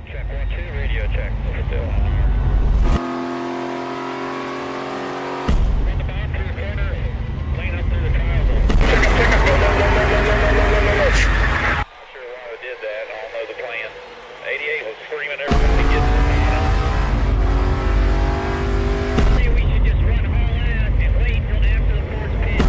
Check 1, 2, radio check. Still. Run the bomb through the corner, lane up through the triangle. Check up, no. Not sure why we did that, I don't know the plan. 88 was screaming everything to get to the bottom. Maybe we should just run all out and wait until after the fourth pit.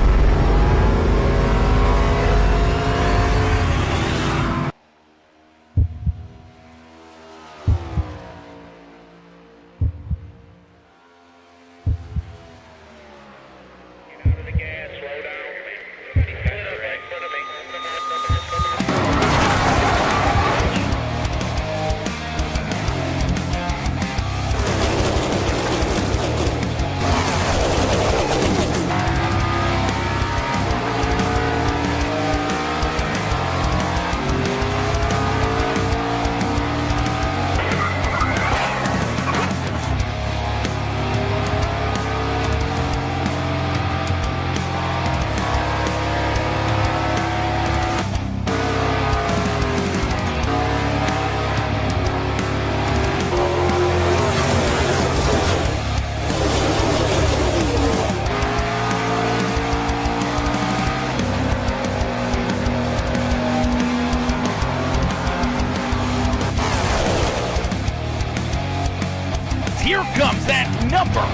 Here comes that number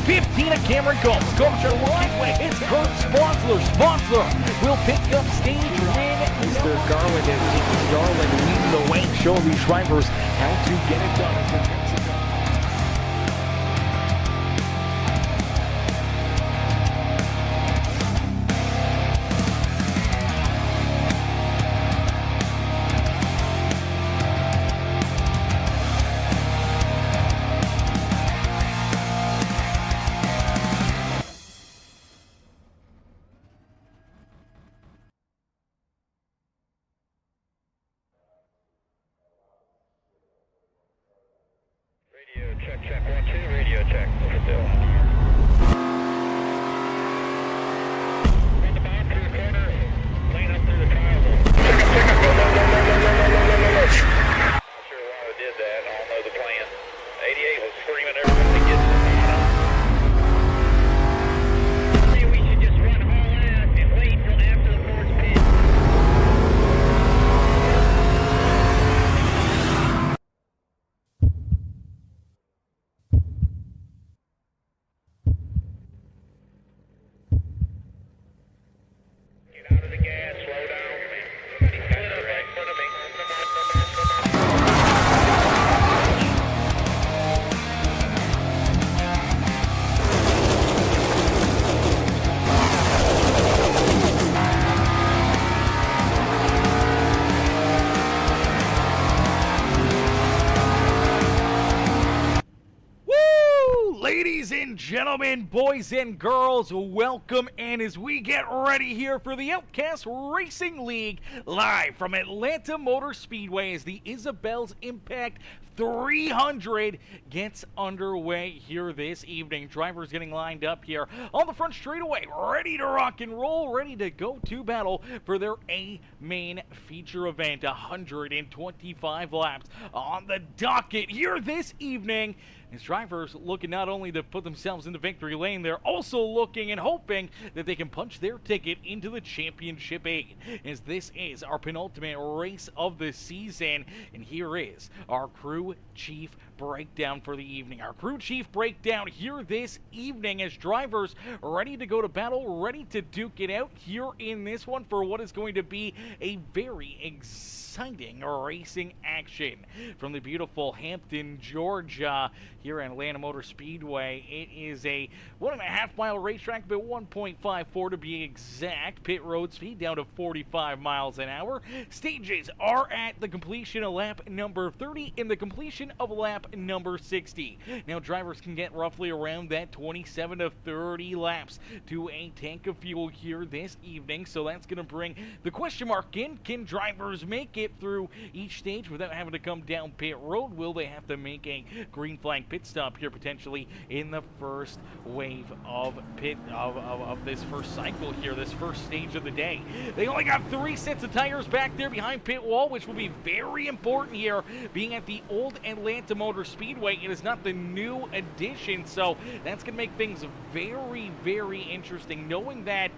15 of Cameron Combs. Combs are looking with his current sponsor will pick up stage win. Mr. Garland is leading the way, showing these drivers how to get it done. Check 1, 2, radio check. Still. Run the bomb through the corner, lane up through the triangle. Check up, no. Not sure why we did that, I don't know the plan. 88 was screaming everything to get to the bottom. Maybe we should just run all out and wait until after the fourth pit. Out of the gas, slow down. He's got it right in front of me. Ladies and gentlemen, boys and girls, welcome, and as we get ready here for the Outcast Racing League, live from Atlanta Motor Speedway as the Isabel's Impact 300 gets underway here this evening. Drivers getting lined up here on the front straightaway, ready to rock and roll, ready to go to battle for their main feature event. 125 laps on the docket here this evening. As drivers looking not only to put themselves into victory lane, they're also looking and hoping that they can punch their ticket into the championship 8. As this is our penultimate race of the season, and here is our crew chief breakdown for the evening. Our crew chief breakdown here this evening as drivers ready to go to battle, ready to duke it out here in this one for what is going to be a very exciting racing action from the beautiful Hampton, Georgia, here at Atlanta Motor Speedway. It is a 1.5 mile racetrack, but 1.54 to be exact. Pit road speed down to 45 miles an hour. Stages are at the completion of lap number 30 and the completion of lap lap number 60. Now, drivers can get roughly around that 27 to 30 laps to a tank of fuel here this evening, so that's going to bring the question mark in. Can drivers make it through each stage without having to come down pit road? Will they have to make a green flag pit stop here potentially in the first wave of this first cycle here, this first stage of the day? They only got 3 sets of tires back there behind pit wall, which will be very important here, being at the old Atlanta Motor Speedway. It is not the new addition, so that's going to make things very, very interesting, knowing that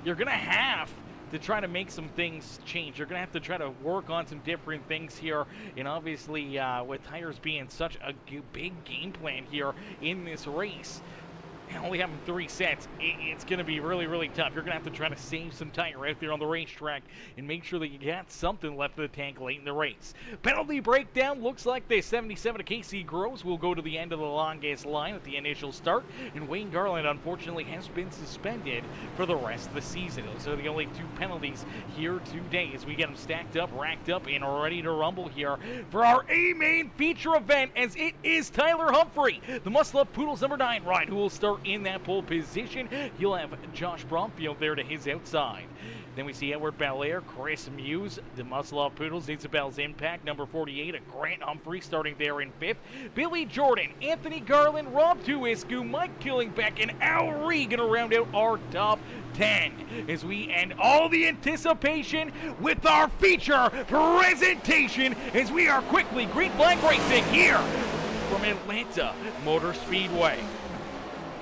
you're going to have to try to make some things change. You're going to have to try to work on some different things here, and obviously with tires being such a big game plan here in this race, only having 3 sets, it's going to be really, really tough. You're going to have to try to save some tire out there on the racetrack and make sure that you got something left in the tank late in the race. Penalty breakdown looks like this. 77 to Casey Groves will go to the end of the longest line at the initial start, and Wayne Garland, unfortunately, has been suspended for the rest of the season. Those are the only 2 penalties here today as we get them stacked up, racked up, and ready to rumble here for our A-main feature event, as it is Tyler Humphrey, the must-love Poodles number 9 ride, who will start in that pole position. You'll have Josh Bromfield there to his outside. Then we see Edward Belair, Chris Muse, the must-love Poodles, Isabel's Impact, number 48, Grant Humphrey starting there in 5th. Billy Jordan, Anthony Garland, Rob Tuisku, Mike Killingbeck, and Al Reed going to round out our top 10 as we end all the anticipation with our feature presentation as we are quickly green flag racing here from Atlanta Motor Speedway.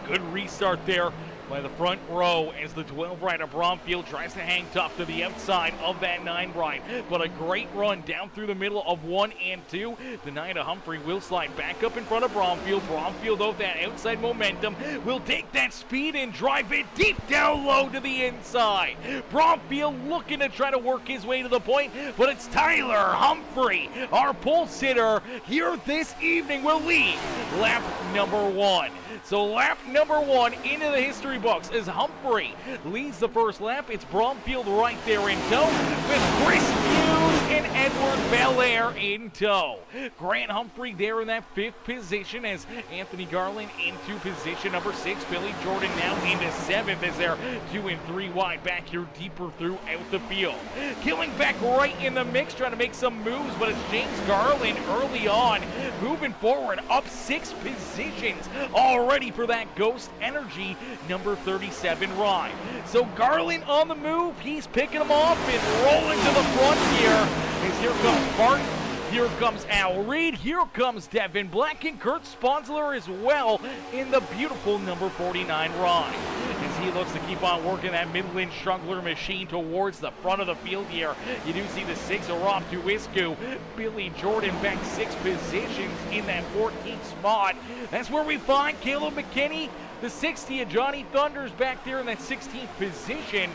Good restart there by the front row as the 12 rider Bromfield tries to hang tough to the outside of that 9 ride, but a great run down through the middle of 1 and 2. The 9 of Humphrey will slide back up in front of Bromfield. Bromfield, though, that outside momentum, will take that speed and drive it deep down low to the inside. Bromfield looking to try to work his way to the point, but it's Tyler Humphrey, our pole sitter here this evening, will lead lap number 1. So lap number 1 into the history books as Humphrey leads the first lap. It's Bromfield right there in tow with Chris Hughes and Edward Belair in tow. Grant Humphrey there in that 5th position as Anthony Garland into position number 6. Billy Jordan now into 7th as they're 2 and 3 wide back here deeper throughout the field. Killingbeck right in the mix trying to make some moves, but it's James Garland early on moving forward up 6 positions already for that Ghost Energy number 37 ride. So Garland on the move, he's picking them off and rolling to the front here. As here comes Barton, here comes Al Reed, here comes Devin Black, and Kurt Sponsler as well in the beautiful number 49 ride. As he looks to keep on working that Midland Strungler machine towards the front of the field here. You do see the 6 of Rob Tuisku. Billy Jordan back 6 positions in that 14th spot. That's where we find Caleb McKinney. The 60 of Johnny Thunder's back there in that 16th position.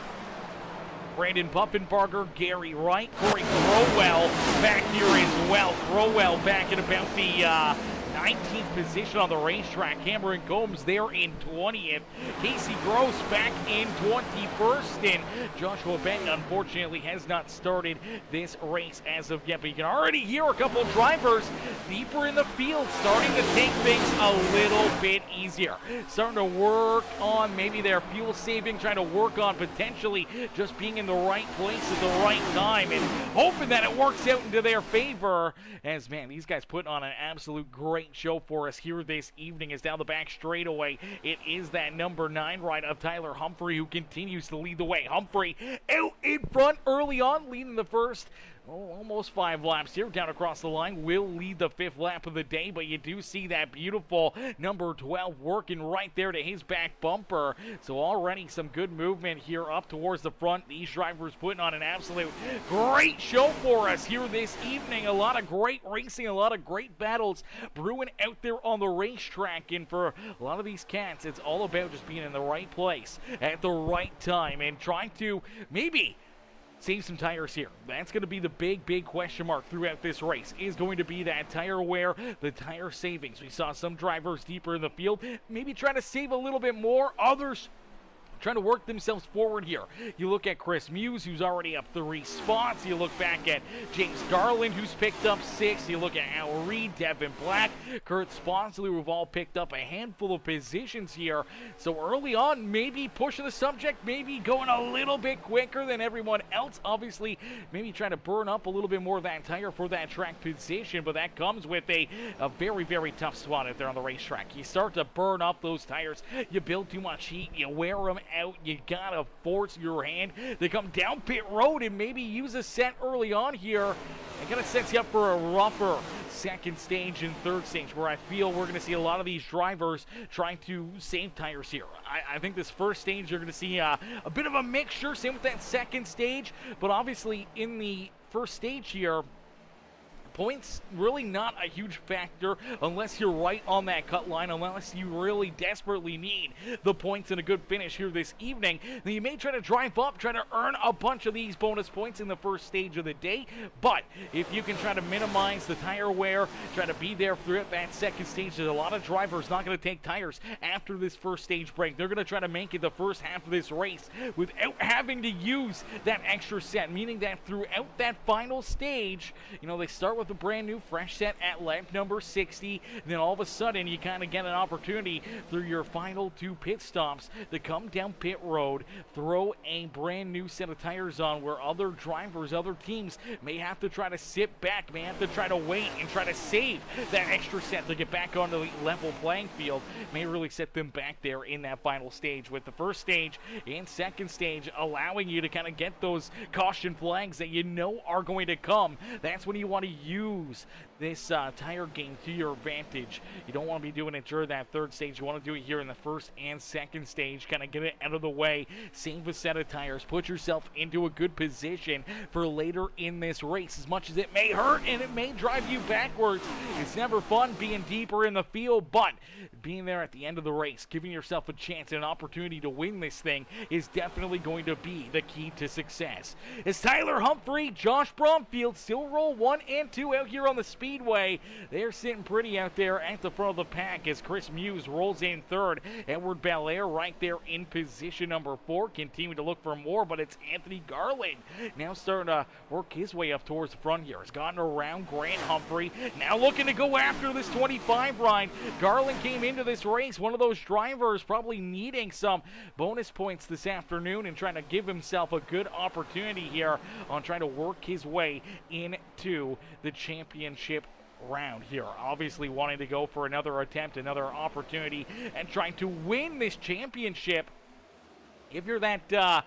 Brandon Puffenbarger, Gary Wright, Corey Crowell back here as well. Crowell back at about the 19th position on the racetrack. Cameron Combs there in 20th. Casey Gross back in 21st. And Joshua Benton, unfortunately, has not started this race as of yet. But you can already hear a couple of drivers deeper in the field starting to take things a little bit easier. Starting to work on maybe their fuel saving, trying to work on potentially just being in the right place at the right time and hoping that it works out into their favor. As, man, these guys put on an absolute great show for us here this evening. As down the back straightaway, it is that number 9 ride of Tyler Humphrey who continues to lead the way. Humphrey out in front early on, leading the first almost 5 laps here down across the line. Will lead the 5th lap of the day, but you do see that beautiful number 12 working right there to his back bumper. So already some good movement here up towards the front. These drivers putting on an absolute great show for us here this evening. A lot of great racing, a lot of great battles brewing out there on the racetrack. And for a lot of these cats, it's all about just being in the right place at the right time and trying to maybe save some tires here. That's going to be the big question mark throughout this race, is going to be that tire wear, the tire savings. We saw some drivers deeper in the field maybe trying to save a little bit more. Others trying to work themselves forward here. You look at Chris Muse, who's already up 3 spots. You look back at James Garland, who's picked up 6. You look at Al Reed, Devin Black, Kurt Sponsler, who've all picked up a handful of positions here. So early on, maybe pushing the subject, maybe going a little bit quicker than everyone else. Obviously, maybe trying to burn up a little bit more of that tire for that track position, but that comes with a very, very tough spot out there on the racetrack. You start to burn up those tires. You build too much heat. You wear them out. You gotta force your hand to come down pit road and maybe use a set early on here. It kind of sets you up for a rougher second stage and third stage, where I feel we're going to see a lot of these drivers trying to save tires here. I think this first stage you're going to see a bit of a mixture, same with that second stage, but obviously in the first stage here, points really not a huge factor unless you're right on that cut line, unless you really desperately need the points and a good finish here this evening. Then you may try to drive up, try to earn a bunch of these bonus points in the first stage of the day, but if you can try to minimize the tire wear, try to be there throughout that second stage, there's a lot of drivers not going to take tires after this first stage break. They're going to try to make it the first half of this race without having to use that extra set, meaning that throughout that final stage, they start with a brand new fresh set at lap number 60. Then all of a sudden you kind of get an opportunity through your final 2 pit stops to come down pit road, throw a brand new set of tires on, where other drivers, other teams may have to try to sit back, may have to try to wait and try to save that extra set to get back onto the level playing field. May really set them back there in that final stage, with the first stage and second stage allowing you to kind of get those caution flags that you know are going to come. That's when you want to use this tire game to your advantage. You don't want to be doing it during that third stage. You want to do it here in the first and second stage. Kind of get it out of the way, save a set of tires, put yourself into a good position for later in this race. As much as it may hurt and it may drive you backwards, it's never fun being deeper in the field, but being there at the end of the race, giving yourself a chance and an opportunity to win this thing, is definitely going to be the key to success. As Tyler Humphrey, Josh Bromfield still roll 1 and 2 out here on the Speedway. They're sitting pretty out there at the front of the pack as Chris Muse rolls in third. Edward Belair right there in position number 4. Continue to look for more, but it's Anthony Garland now starting to work his way up towards the front here. Has gotten around Grant Humphrey. Now looking to go after this 25 ride. Garland came into this race, one of those drivers probably needing some bonus points this afternoon and trying to give himself a good opportunity here on trying to work his way into the championship round here. Obviously wanting to go for another attempt, another opportunity, and trying to win this championship. If you're that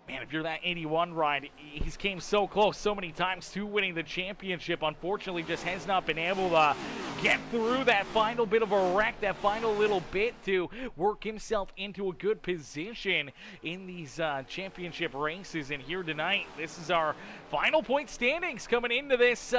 if you're that 81 ride, he's came so close so many times to winning the championship. Unfortunately, just has not been able to get through that final bit of a wreck, that final little bit to work himself into a good position in these championship races. And here tonight, this is our final point standings coming into this,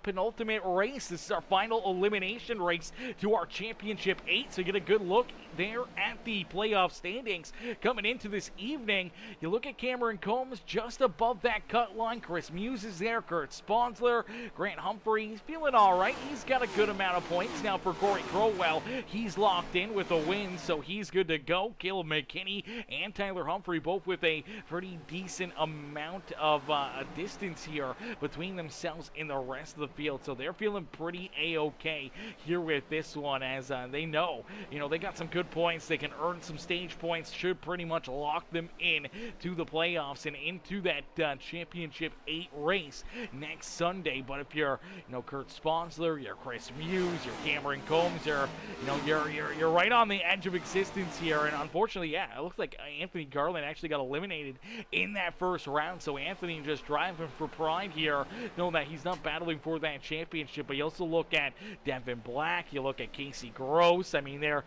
penultimate race. This is our final elimination race to our championship 8. So you get a good look there at the playoff standings coming into this evening. You look at Cameron Combs just above that cut line. Chris Muse is there. Kurt Sponsler, Grant Humphrey, he's feeling all right. He's got a good amount of points. Now for Corey Crowell, he's locked in with a win, so he's good to go. Caleb McKinney and Tyler Humphrey both with a pretty decent amount of a distance here between themselves and the rest of the field, so they're feeling pretty a-okay here with this one, as they know, they got some good points. They can earn some stage points, should pretty much lock them in to the playoffs and into that championship 8 race next Sunday. But if you're Kurt Sponsler, you're Chris Muse, you're Cameron Combs, you're right on the edge of existence here. And unfortunately, it looks like Anthony Garland actually got eliminated in that first round. So Anthony just driving for pride here, knowing that he's not battling for that championship. But you also look at Devin Black, you look at Casey Gross. I mean, they're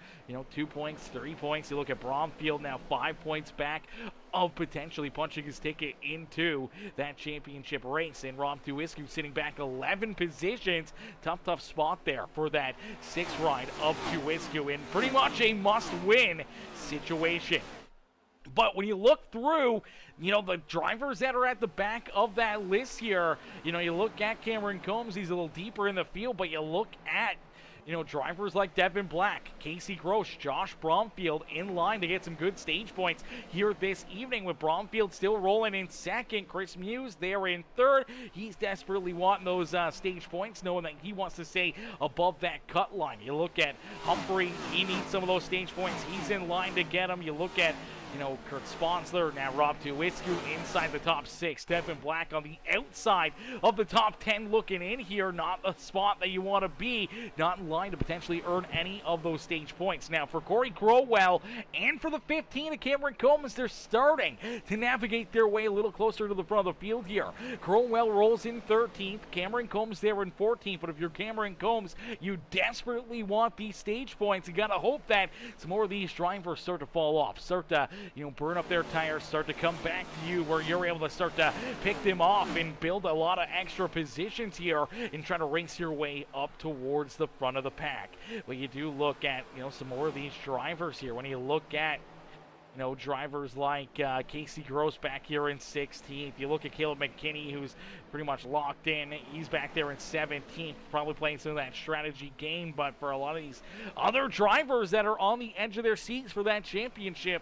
2 points, 3 points. You look at Bromfield now 5 points back of potentially punching his ticket into that championship race. And Rom Tuiscu sitting back 11 positions. Tough spot there for that 6th ride of Tuiscu in pretty much a must-win situation. But when you look through, the drivers that are at the back of that list here, you look at Cameron Combs, he's a little deeper in the field, but you look at drivers like Devin Black, Casey Gross, Josh Bromfield in line to get some good stage points here this evening, with Bromfield still rolling in second. Chris Muse there in third. He's desperately wanting those stage points, knowing that he wants to stay above that cut line. You look at Humphrey, he needs some of those stage points. He's in line to get them. You look at Kurt Sponsler, now Rob Tuwiscu inside the top 6. Devin Black on the outside of the top 10 looking in here. Not a spot that you want to be. Not in line to potentially earn any of those stage points. Now for Corey Crowell and for the 15 of Cameron Combs, they're starting to navigate their way a little closer to the front of the field here. Crowell rolls in 13th. Cameron Combs there in 14th. But if you're Cameron Combs, you desperately want these stage points. You got to hope that some more of these drivers start to fall off. Start to burn up their tires, start to come back to you where you're able to start to pick them off and build a lot of extra positions here and try to race your way up towards the front of the pack. But you do look at, some more of these drivers here. When you look at, drivers like Casey Gross back here in 16th. You look at Caleb McKinney, who's pretty much locked in. He's back there in 17th, probably playing some of that strategy game. But for a lot of these other drivers that are on the edge of their seats for that championship,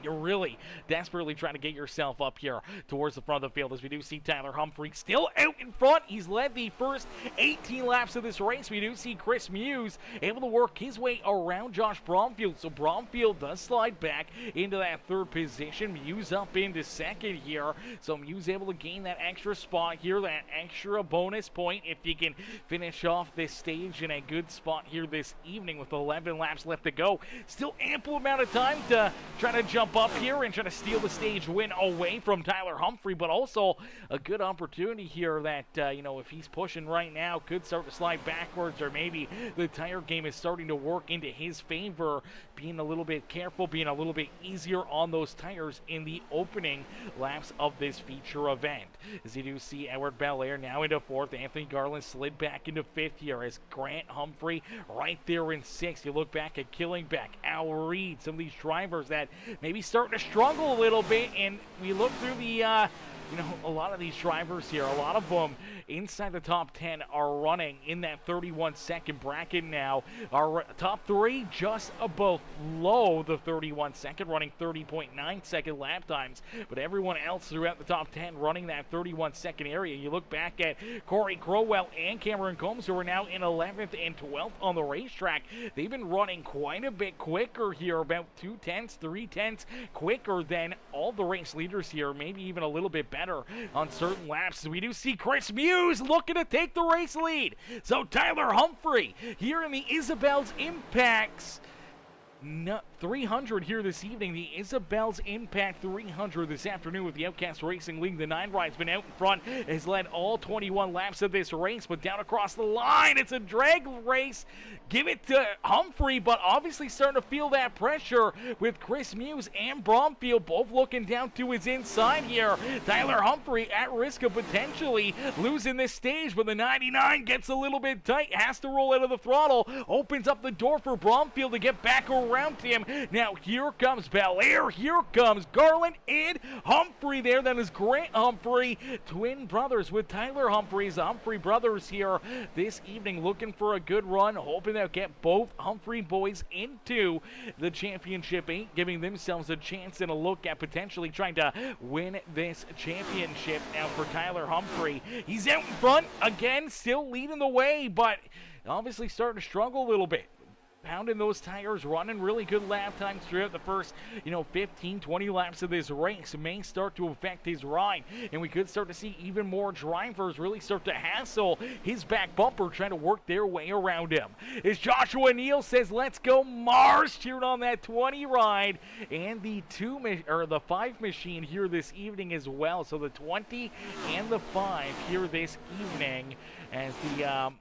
you're really desperately trying to get yourself up here towards the front of the field, as we do see Tyler Humphrey still out in front. He's led the first 18 laps of this race. We do see Chris Muse able to work his way around Josh Bromfield. So Bromfield does slide back into that third position. Muse up into second here. So Muse able to gain that extra spot here, that extra bonus point if you can finish off this stage in a good spot here this evening with 11 laps left to go. Still ample amount of time to try to jump up here and try to steal the stage win away from Tyler Humphrey, but also a good opportunity here that, if he's pushing right now, could start to slide backwards, or maybe the tire game is starting to work into his favor, being a little bit careful, being a little bit easier on those tires in the opening laps of this feature event. As you do see Edward Belair now into 4th, Anthony Garland slid back into 5th here, as Grant Humphrey right there in 6th. You look back at Killingbeck, Al Reed, some of these drivers that maybe starting to struggle a little bit, and we look through the a lot of these drivers here, a lot of them inside the top 10 are running in that 31-second bracket now. Our top 3 just above below the 31-second, running 30.9-second lap times, but everyone else throughout the top 10 running that 31-second area. You look back at Corey Crowell and Cameron Combs, who are now in 11th and 12th on the racetrack. They've been running quite a bit quicker here, about 2/10, 3/10 quicker than all the race leaders here, maybe even a little bit better on certain laps. We do see Chris Muse looking to take the race lead. So Tyler Humphrey here in the Isabel's Impacts 300 here this evening. The Isabel's Impact 300 this afternoon with the Outcast Racing League. The 9 ride's been out in front, has led all 21 laps of this race, but down across the line, it's a drag race. Give it to Humphrey, but obviously starting to feel that pressure with Chris Muse and Bromfield both looking down to his inside here. Tyler Humphrey at risk of potentially losing this stage, but the 99 gets a little bit tight, has to roll out of the throttle, opens up the door for Bromfield to get back around him. Now here comes Belair, here comes Garland and Humphrey there. That is Grant Humphrey, twin brothers with Tyler Humphreys. The Humphrey brothers here this evening looking for a good run, hoping they'll get both Humphrey boys into the championship 8, giving themselves a chance and a look at potentially trying to win this championship. Now for Tyler Humphrey, he's out in front again, still leading the way, but obviously starting to struggle a little bit. Pounding those tires, running really good lap times throughout the first, 15, 20 laps of this race may start to affect his ride, and we could start to see even more drivers really start to hassle his back bumper, trying to work their way around him. As Joshua Neal says, "Let's go Mars," cheering on that 20 ride, and the 5 machine here this evening as well. So the 20 and the 5 here this evening as the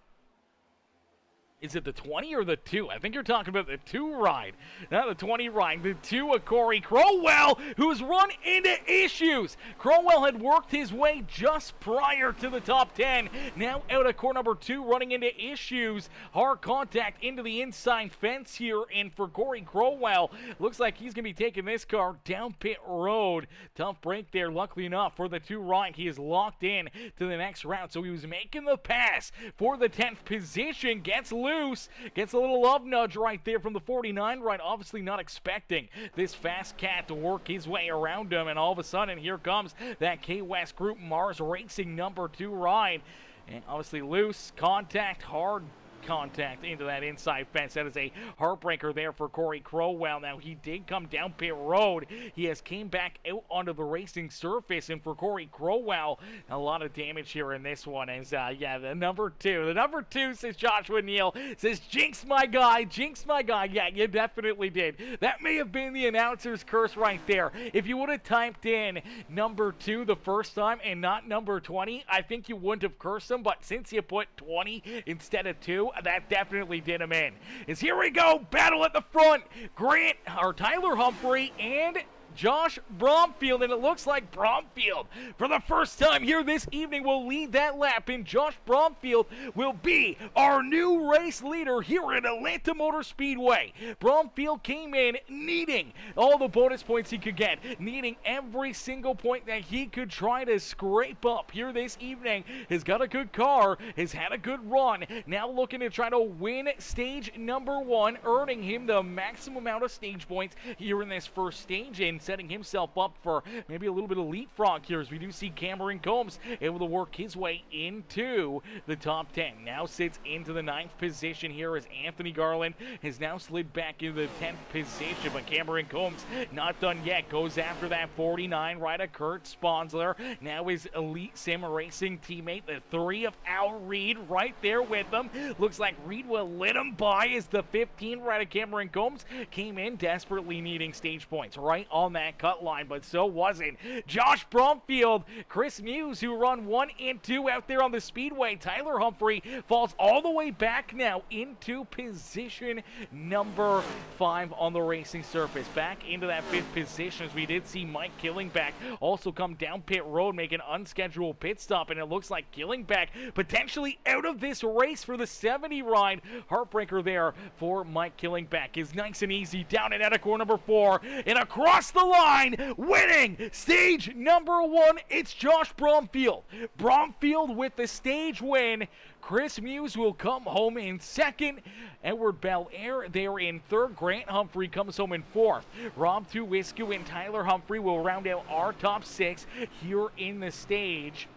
is it the 20 or the 2? I think you're talking about the 2 ride, not the 20 ride. The 2 of Corey Crowell, who's run into issues. Crowell had worked his way just prior to the top 10. Now out of core number 2, running into issues. Hard contact into the inside fence here. And for Corey Crowell, looks like he's going to be taking this car down pit road. Tough break there, luckily enough, for the 2 ride. He is locked in to the next round. So he was making the pass for the 10th position. Gets loose loose. Gets a little love nudge right there from the 49 ride. Obviously not expecting this fast cat to work his way around him. And all of a sudden, here comes that K-West Group Mars Racing number 2 ride. And obviously loose, contact, hard contact into that inside fence. That is a heartbreaker there for Corey Crowell. Now, he did come down pit road. He has came back out onto the racing surface, and for Corey Crowell, a lot of damage here in this one. As yeah, the number two, says Joshua Neal, says, jinx my guy, jinx my guy. Yeah, you definitely did. That may have been the announcer's curse right there. If you would have typed in number 2 the first time and not number 20, I think you wouldn't have cursed him, but since you put 20 instead of 2, that definitely did him in. Is here we go, battle at the front. Tyler Humphrey and Josh Bromfield, and it looks like Bromfield, for the first time here this evening, will lead that lap, and Josh Bromfield will be our new race leader here at Atlanta Motor Speedway. Bromfield came in needing all the bonus points he could get, needing every single point that he could try to scrape up here this evening. Has got a good car, has had a good run, now looking to try to win stage number 1, earning him the maximum amount of stage points here in this first stage, and setting himself up for maybe a little bit of leapfrog here, as we do see Cameron Combs able to work his way into the top 10. Now sits into the 9th position here, as Anthony Garland has now slid back into the 10th position, but Cameron Combs not done yet. Goes after that 49 rider, Kurt Sponsler. Now his Elite Sim Racing teammate, the 3 of Al Reed, right there with them. Looks like Reed will let him by, as the 15 rider Cameron Combs came in desperately needing stage points right on that cut line, but so wasn't Josh Bromfield. Chris Muse, who run 1 and 2 out there on the speedway. Tyler Humphrey falls all the way back now into position number 5 on the racing surface. Back into that 5th position, as we did see Mike Killingback also come down pit road, make an unscheduled pit stop, and it looks like Killingback potentially out of this race for the 70 ride. Heartbreaker there for Mike Killingback. Is nice and easy down and out of corner number 4 and across the line, winning stage number 1. It's Josh Bromfield. Bromfield with the stage win. Chris Muse will come home in 2nd. Edward Belair there in 3rd. Grant Humphrey comes home in 4th. Rob Tuwiscu and Tyler Humphrey will round out our top 6 here in the stage,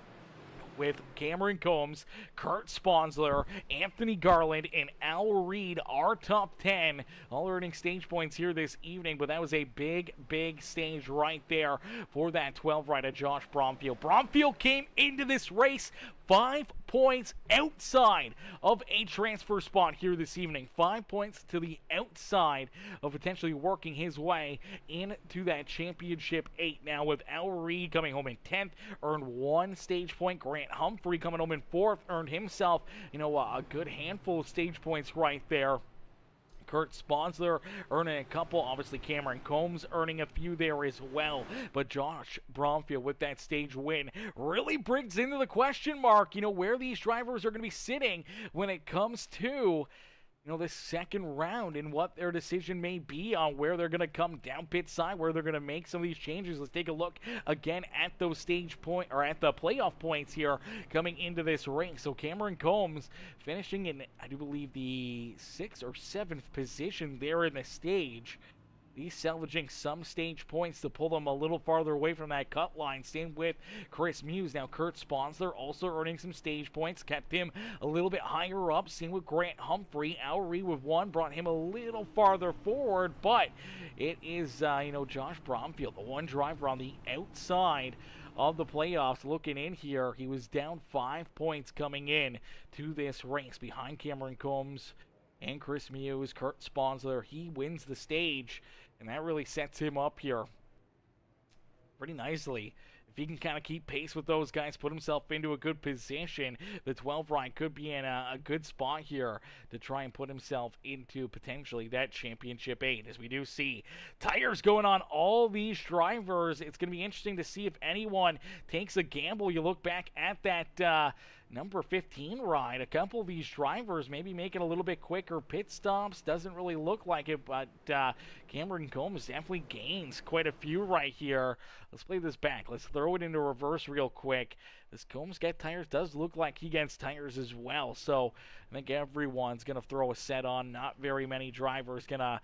with Cameron Combs, Kurt Sponsler, Anthony Garland, and Al Reed, our top 10, all earning stage points here this evening. But that was a big, big stage right there for that 12 rider Josh Bromfield. Bromfield came into this race 5 points outside of a transfer spot here this evening. 5 points to the outside of potentially working his way into that championship 8. Now with Al Reed coming home in 10th, earned 1 stage point. Grant Humphrey coming home in 4th, earned himself, a good handful of stage points right there. Kurt Sponsler earning a couple. Obviously, Cameron Combs earning a few there as well. But Josh Bromfield with that stage win really brings into the question mark, where these drivers are going to be sitting when it comes to this second round, and what their decision may be on where they're going to come down pit side, where they're going to make some of these changes. Let's take a look again at those stage point, or at the playoff points here coming into this race. So Cameron Combs finishing in, I do believe, the 6th or 7th position there in the stage. He's salvaging some stage points to pull them a little farther away from that cut line. Same with Chris Muse. Now Kurt Sponsler also earning some stage points, kept him a little bit higher up. Same with Grant Humphrey. Al Reed with 1 brought him a little farther forward, but it is Josh Bromfield, the one driver on the outside of the playoffs looking in here. He was down 5 points coming in to this race behind Cameron Combs and Chris Muse. Kurt Sponsler, he wins the stage, and that really sets him up here pretty nicely. If he can kind of keep pace with those guys, put himself into a good position, the 12 ride could be in a good spot here to try and put himself into potentially that championship 8. As we do see tires going on all these drivers, it's going to be interesting to see if anyone takes a gamble. You look back at that number 15 ride. A couple of these drivers maybe making a little bit quicker pit stops. Doesn't really look like it, but Cameron Combs definitely gains quite a few right here. Let's play this back. Let's throw it into reverse real quick. This Combs get tires does look like he gets tires as well. So I think everyone's going to throw a set on. Not very many drivers going to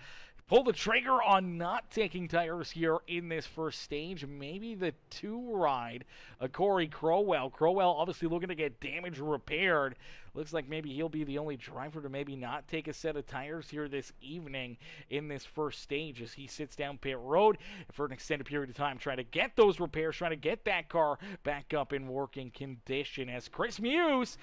pull the trigger on not taking tires here in this first stage. Maybe the 2 ride, Corey Crowell. Crowell obviously looking to get damage repaired. Looks like maybe he'll be the only driver to maybe not take a set of tires here this evening in this first stage as he sits down pit road for an extended period of time, trying to get those repairs, trying to get that car back up in working condition as Chris Muse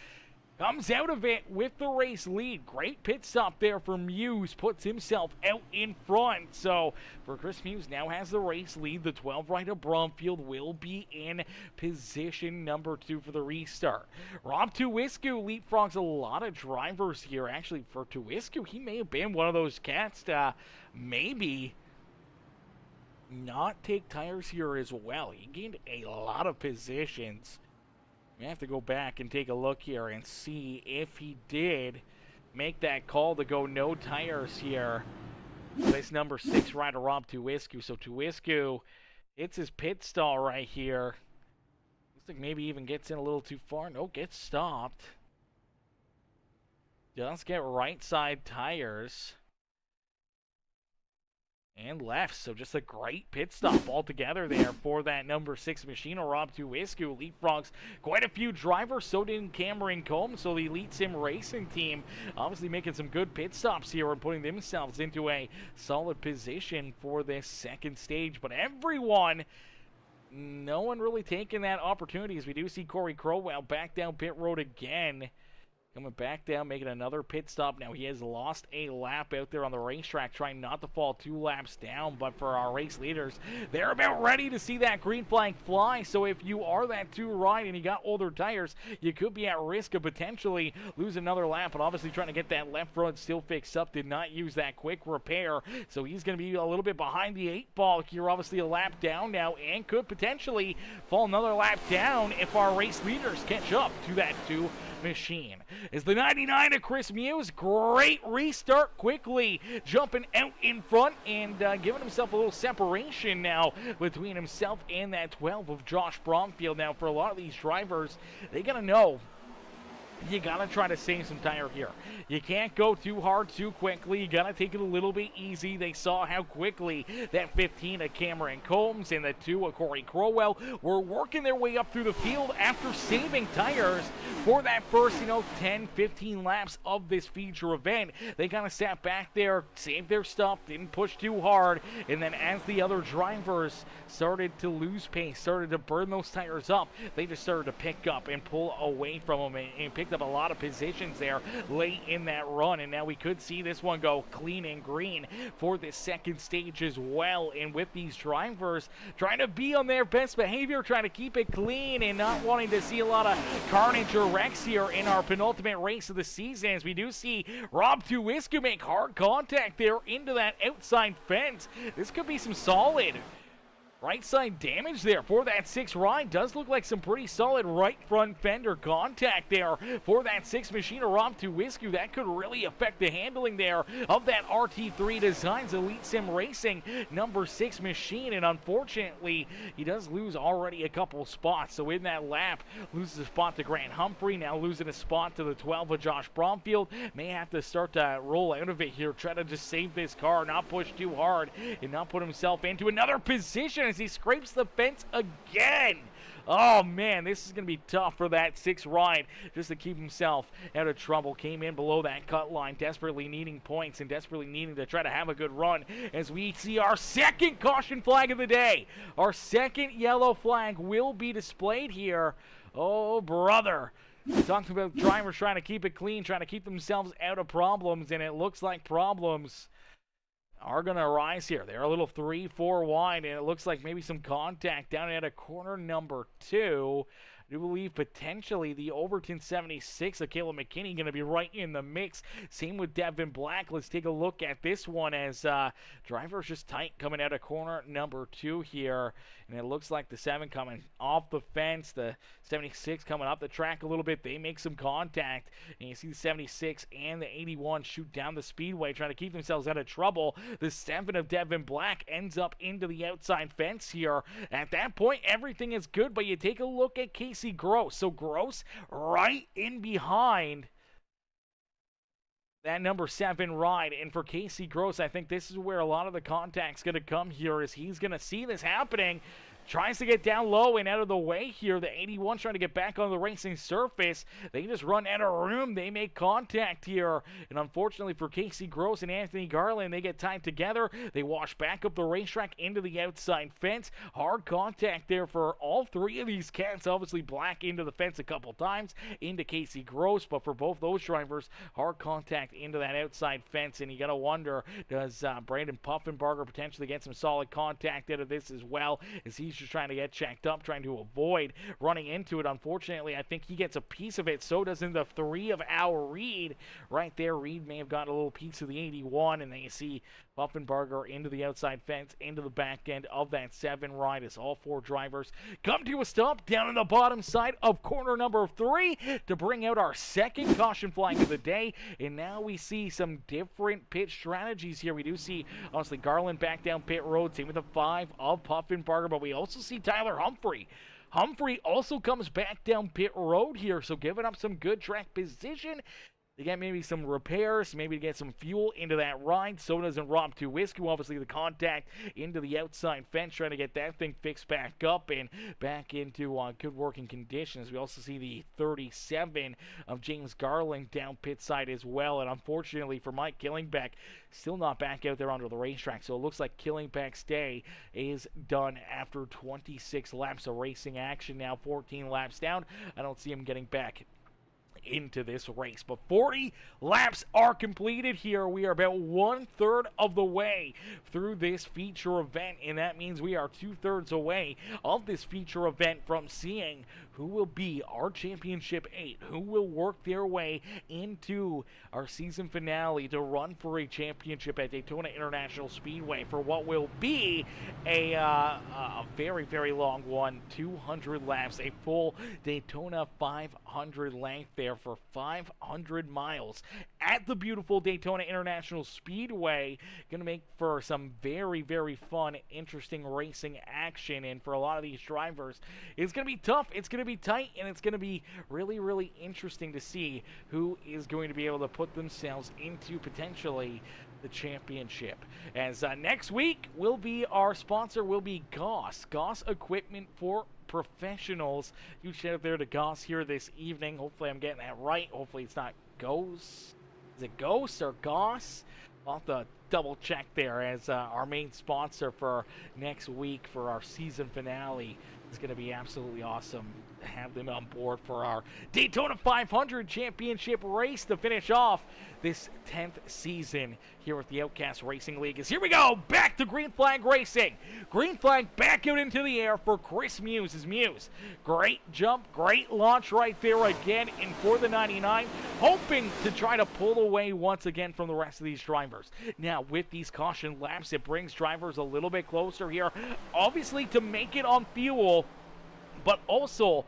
comes out of it with the race lead. Great pit stop there for Muse. Puts himself out in front. So for Chris Muse, now has the race lead. The 12 right of Bromfield will be in position number 2 for the restart. Rob Tuwiscu leapfrogs a lot of drivers here. Actually, for Tuwiscu, he may have been one of those cats to maybe not take tires here as well. He gained a lot of positions. We have to go back and take a look here and see if he did make that call to go no tires here. This number 6 rider, Rob Tuwiscu. So Tuwiscu hits his pit stall right here. Looks like maybe even gets in a little too far. No, gets stopped. Does get right side tires. And left, so just a great pit stop altogether there for that number 6 machine, Rob Tuwiscu. Leapfrogs quite a few drivers, so did Cameron Combs, so the Elite Sim Racing team obviously making some good pit stops here and putting themselves into a solid position for this second stage. But everyone, no one really taking that opportunity as we do see Corey Crowell back down pit road again. Coming back down, making another pit stop. Now he has lost a lap out there on the racetrack, trying not to fall 2 laps down. But for our race leaders, they're about ready to see that green flag fly. So if you are that 2 ride and you got older tires, you could be at risk of potentially losing another lap. But obviously trying to get that left front still fixed up. Did not use that quick repair. So he's going to be a little bit behind the 8 ball here. Obviously a lap down now and could potentially fall another lap down if our race leaders catch up to that 2 machine. Is the 99 of Chris Muse. Great restart quickly, jumping out in front and giving himself a little separation now between himself and that 12 of Josh Bromfield. Now for a lot of these drivers, they gotta know you gotta try to save some tire here. You can't go too hard too quickly. You gotta take it a little bit easy. They saw how quickly that 15 of Cameron Combs and the 2 of Corey Crowell were working their way up through the field after saving tires for that first, 10, 15 laps of this feature event. They kind of sat back there, saved their stuff, didn't push too hard, and then as the other drivers started to lose pace, started to burn those tires up, they just started to pick up and pull away from them and pick up a lot of positions there late in that run. And now we could see this one go clean and green for this second stage as well. And with these drivers trying to be on their best behavior, trying to keep it clean and not wanting to see a lot of carnage or wrecks here in our penultimate race of the season, as we do see Rob Tuwiscu make hard contact there into that outside fence. This could be some solid right side damage there for that 6 ride. Does look like some pretty solid right front fender contact there for that 6 machine of Rob Tuwiscu. That could really affect the handling there of that RT3 Designs Elite Sim Racing number 6 machine. And unfortunately, he does lose already a couple spots. So in that lap, loses a spot to Grant Humphrey. Now losing a spot to the 12 of Josh Bromfield. May have to start to roll out of it here. Try to just save this car, not push too hard, and not put himself into another position as he scrapes the fence again. Oh man, this is going to be tough for that 6 ride just to keep himself out of trouble. Came in below that cut line, desperately needing points and desperately needing to try to have a good run as we see our second caution flag of the day. Our second yellow flag will be displayed here. Oh brother. Talking about drivers trying to keep it clean, trying to keep themselves out of problems, and it looks like problems are going to arise here. They're a little 3-4 wide, and it looks like maybe some contact down at a corner number 2. I do believe potentially the Overton 76 of Caleb McKinney going to be right in the mix. Same with Devin Black. Let's take a look at this one as driver's just tight coming out of corner number 2 here. And it looks like the 7 coming off the fence, the 76 coming up the track a little bit. They make some contact. And you see the 76 and the 81 shoot down the speedway, trying to keep themselves out of trouble. The 7 of Devin Black ends up into the outside fence here. At that point, everything is good, but you take a look at Casey Gross. So Gross right in behind that number 7 ride. And for Casey Gross, I think this is where a lot of the contact's going to come here, as he's going to see this happening. Tries to get down low and out of the way here. The 81 trying to get back on the racing surface. They just run out of room. They make contact here. And unfortunately for Casey Gross and Anthony Garland, they get tied together. They wash back up the racetrack into the outside fence. Hard contact there for all 3 of these cats. Obviously Black into the fence a couple times, into Casey Gross. But for both those drivers, hard contact into that outside fence. And you got to wonder, does Brandon Puffenbarger potentially get some solid contact out of this as well, as he's just trying to get checked up, trying to avoid running into it. Unfortunately, I think he gets a piece of it. So doesn't the 3 of our Reed. Right there, Reed may have gotten a little piece of the 81, and then you see Puffenbarger into the outside fence, into the back end of that 7 ride, as all 4 drivers come to a stop down on the bottom side of corner number 3 to bring out our second caution flag of the day. And now we see some different pit strategies here. We do see, honestly, Garland back down pit road, same with the 5 of Puffenbarger, but we also see Tyler Humphrey. Humphrey also comes back down pit road here, so giving up some good track position to get maybe some repairs, maybe to get some fuel into that ride. So doesn't Rob Tuwisku. Obviously the contact into the outside fence, trying to get that thing fixed back up and back into good working conditions. We also see the 37 of James Garland down pit side as well. And unfortunately for Mike Killingbeck, still not back out there onto the racetrack. So it looks like Killingbeck's day is done after 26 laps of racing action. Now 14 laps down. I don't see him getting back into this race, but 40 laps are completed here. We are about 1/3 of the way through this feature event, and that means we are 2/3 away of this feature event from seeing who will be our championship 8, who will work their way into our season finale to run for a championship at Daytona International Speedway for what will be a very, very long one, 200 laps, a full Daytona 500 length there for 500 miles at the beautiful Daytona International Speedway. Going to make for some very, very fun, interesting racing action. And for a lot of these drivers, it's going to be tough, it's going to be tight, and it's going to be really, really interesting to see who is going to be able to put themselves into potentially the championship. As next week will be, our sponsor will be Goss Equipment for Professionals. Huge shout out there to Goss here this evening. Hopefully I'm getting that right. Hopefully it's not Goss. Is it Goss or Goss? I'll have to double check there, as our main sponsor for next week for our season finale is going to be absolutely awesome to have them on board for our Daytona 500 championship race to finish off this 10th season here with the Outcast Racing League. As here we go, back to green flag racing. Green flag back out into the air for Chris Muse. His Muse, great jump, great launch right there again, and for the 99, hoping to try to pull away once again from the rest of these drivers. Now with these caution laps, it brings drivers a little bit closer here, obviously to make it on fuel, but also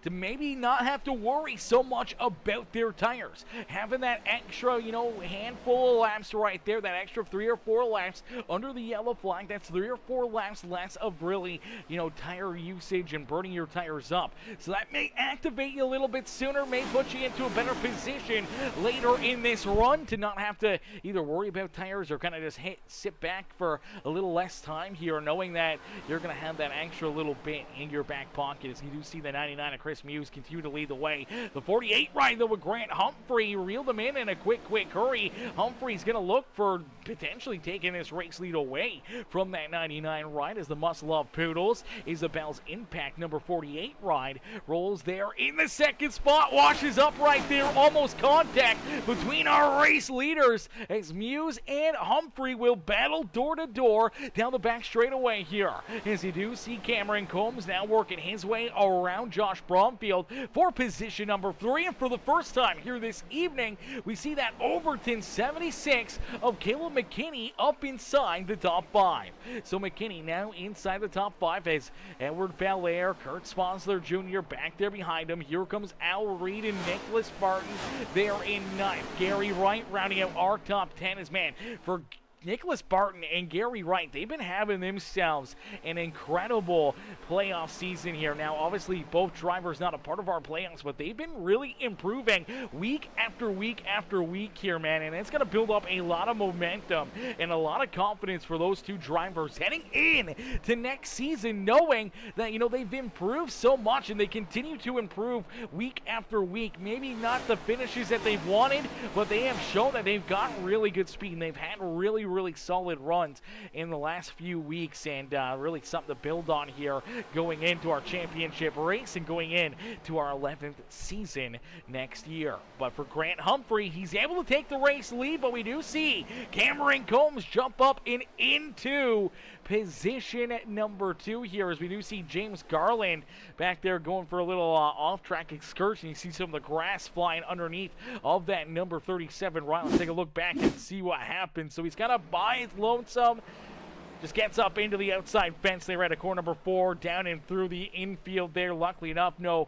to maybe not have to worry so much about their tires. Having that extra, handful of laps right there, that extra 3 or 4 laps under the yellow flag, that's 3 or 4 laps less of really, tire usage and burning your tires up. So that may activate you a little bit sooner, may put you into a better position later in this run to not have to either worry about tires or kind of just sit back for a little less time here, knowing that you're going to have that extra little bit in your back pocket. As you do see the 99 of Chris Muse continue to lead the way. The 48 ride though with Grant Humphrey reeled them in a quick hurry. Humphrey's going to look for potentially taking this race lead away from that 99 ride, as the Must Love Poodles. Isabel's Impact number 48 ride rolls there in the second spot, washes up right there, almost contact between our race leaders, as Muse and Humphrey will battle door to door down the back straightaway here. As you do see Cameron Combs now working his way around Josh Broad. Bromfield for position number 3. And for the first time here this evening, we see that Overton 76 of Caleb McKinney up inside the top 5. So McKinney now inside the top 5 as Edward Belair, Kurt Sponsler Jr. back there behind him. Here comes Al Reed and Nicholas Barton there in 9th. Gary Wright rounding out our top 10 as, man, for Nicholas Barton and Gary Wright, they've been having themselves an incredible playoff season here. Now, obviously, both drivers not a part of our playoffs, but they've been really improving week after week after week here, man, and it's going to build up a lot of momentum and a lot of confidence for those two drivers heading in to next season, knowing that, you know, they've improved so much and they continue to improve week after week. Maybe not the finishes that they've wanted, but they have shown that they've got really good speed and they've had really solid runs in the last few weeks, and really something to build on here going into our championship race and going into our 11th season next year. But for Grant Humphrey, he's able to take the race lead, but we do see Cameron Combs jump up and into position number 2 here, as we do see James Garland back there going for a little off-track excursion. You see some of the grass flying underneath of that number 37 right. Let's take a look back and see what happens. So he's got to buy his lonesome. Just gets up into the outside fence there at corner number 4, down and through the infield there. Luckily enough, no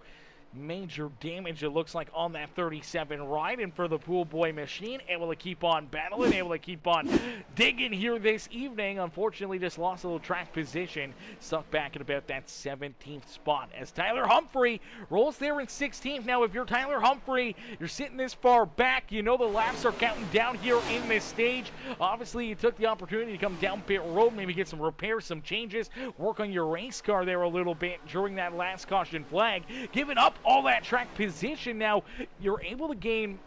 major damage, it looks like, on that 37 ride. And for the Pool Boy machine, able to keep on battling, able to keep on digging here this evening. Unfortunately, just lost a little track position, stuck back at about that 17th spot as Tyler Humphrey rolls there in 16th. Now, if you're Tyler Humphrey, you're sitting this far back, you know the laps are counting down here in this stage. Obviously, you took the opportunity to come down pit road, maybe get some repairs, some changes, work on your race car there a little bit during that last caution flag, giving up all that track position. Now you're able to gain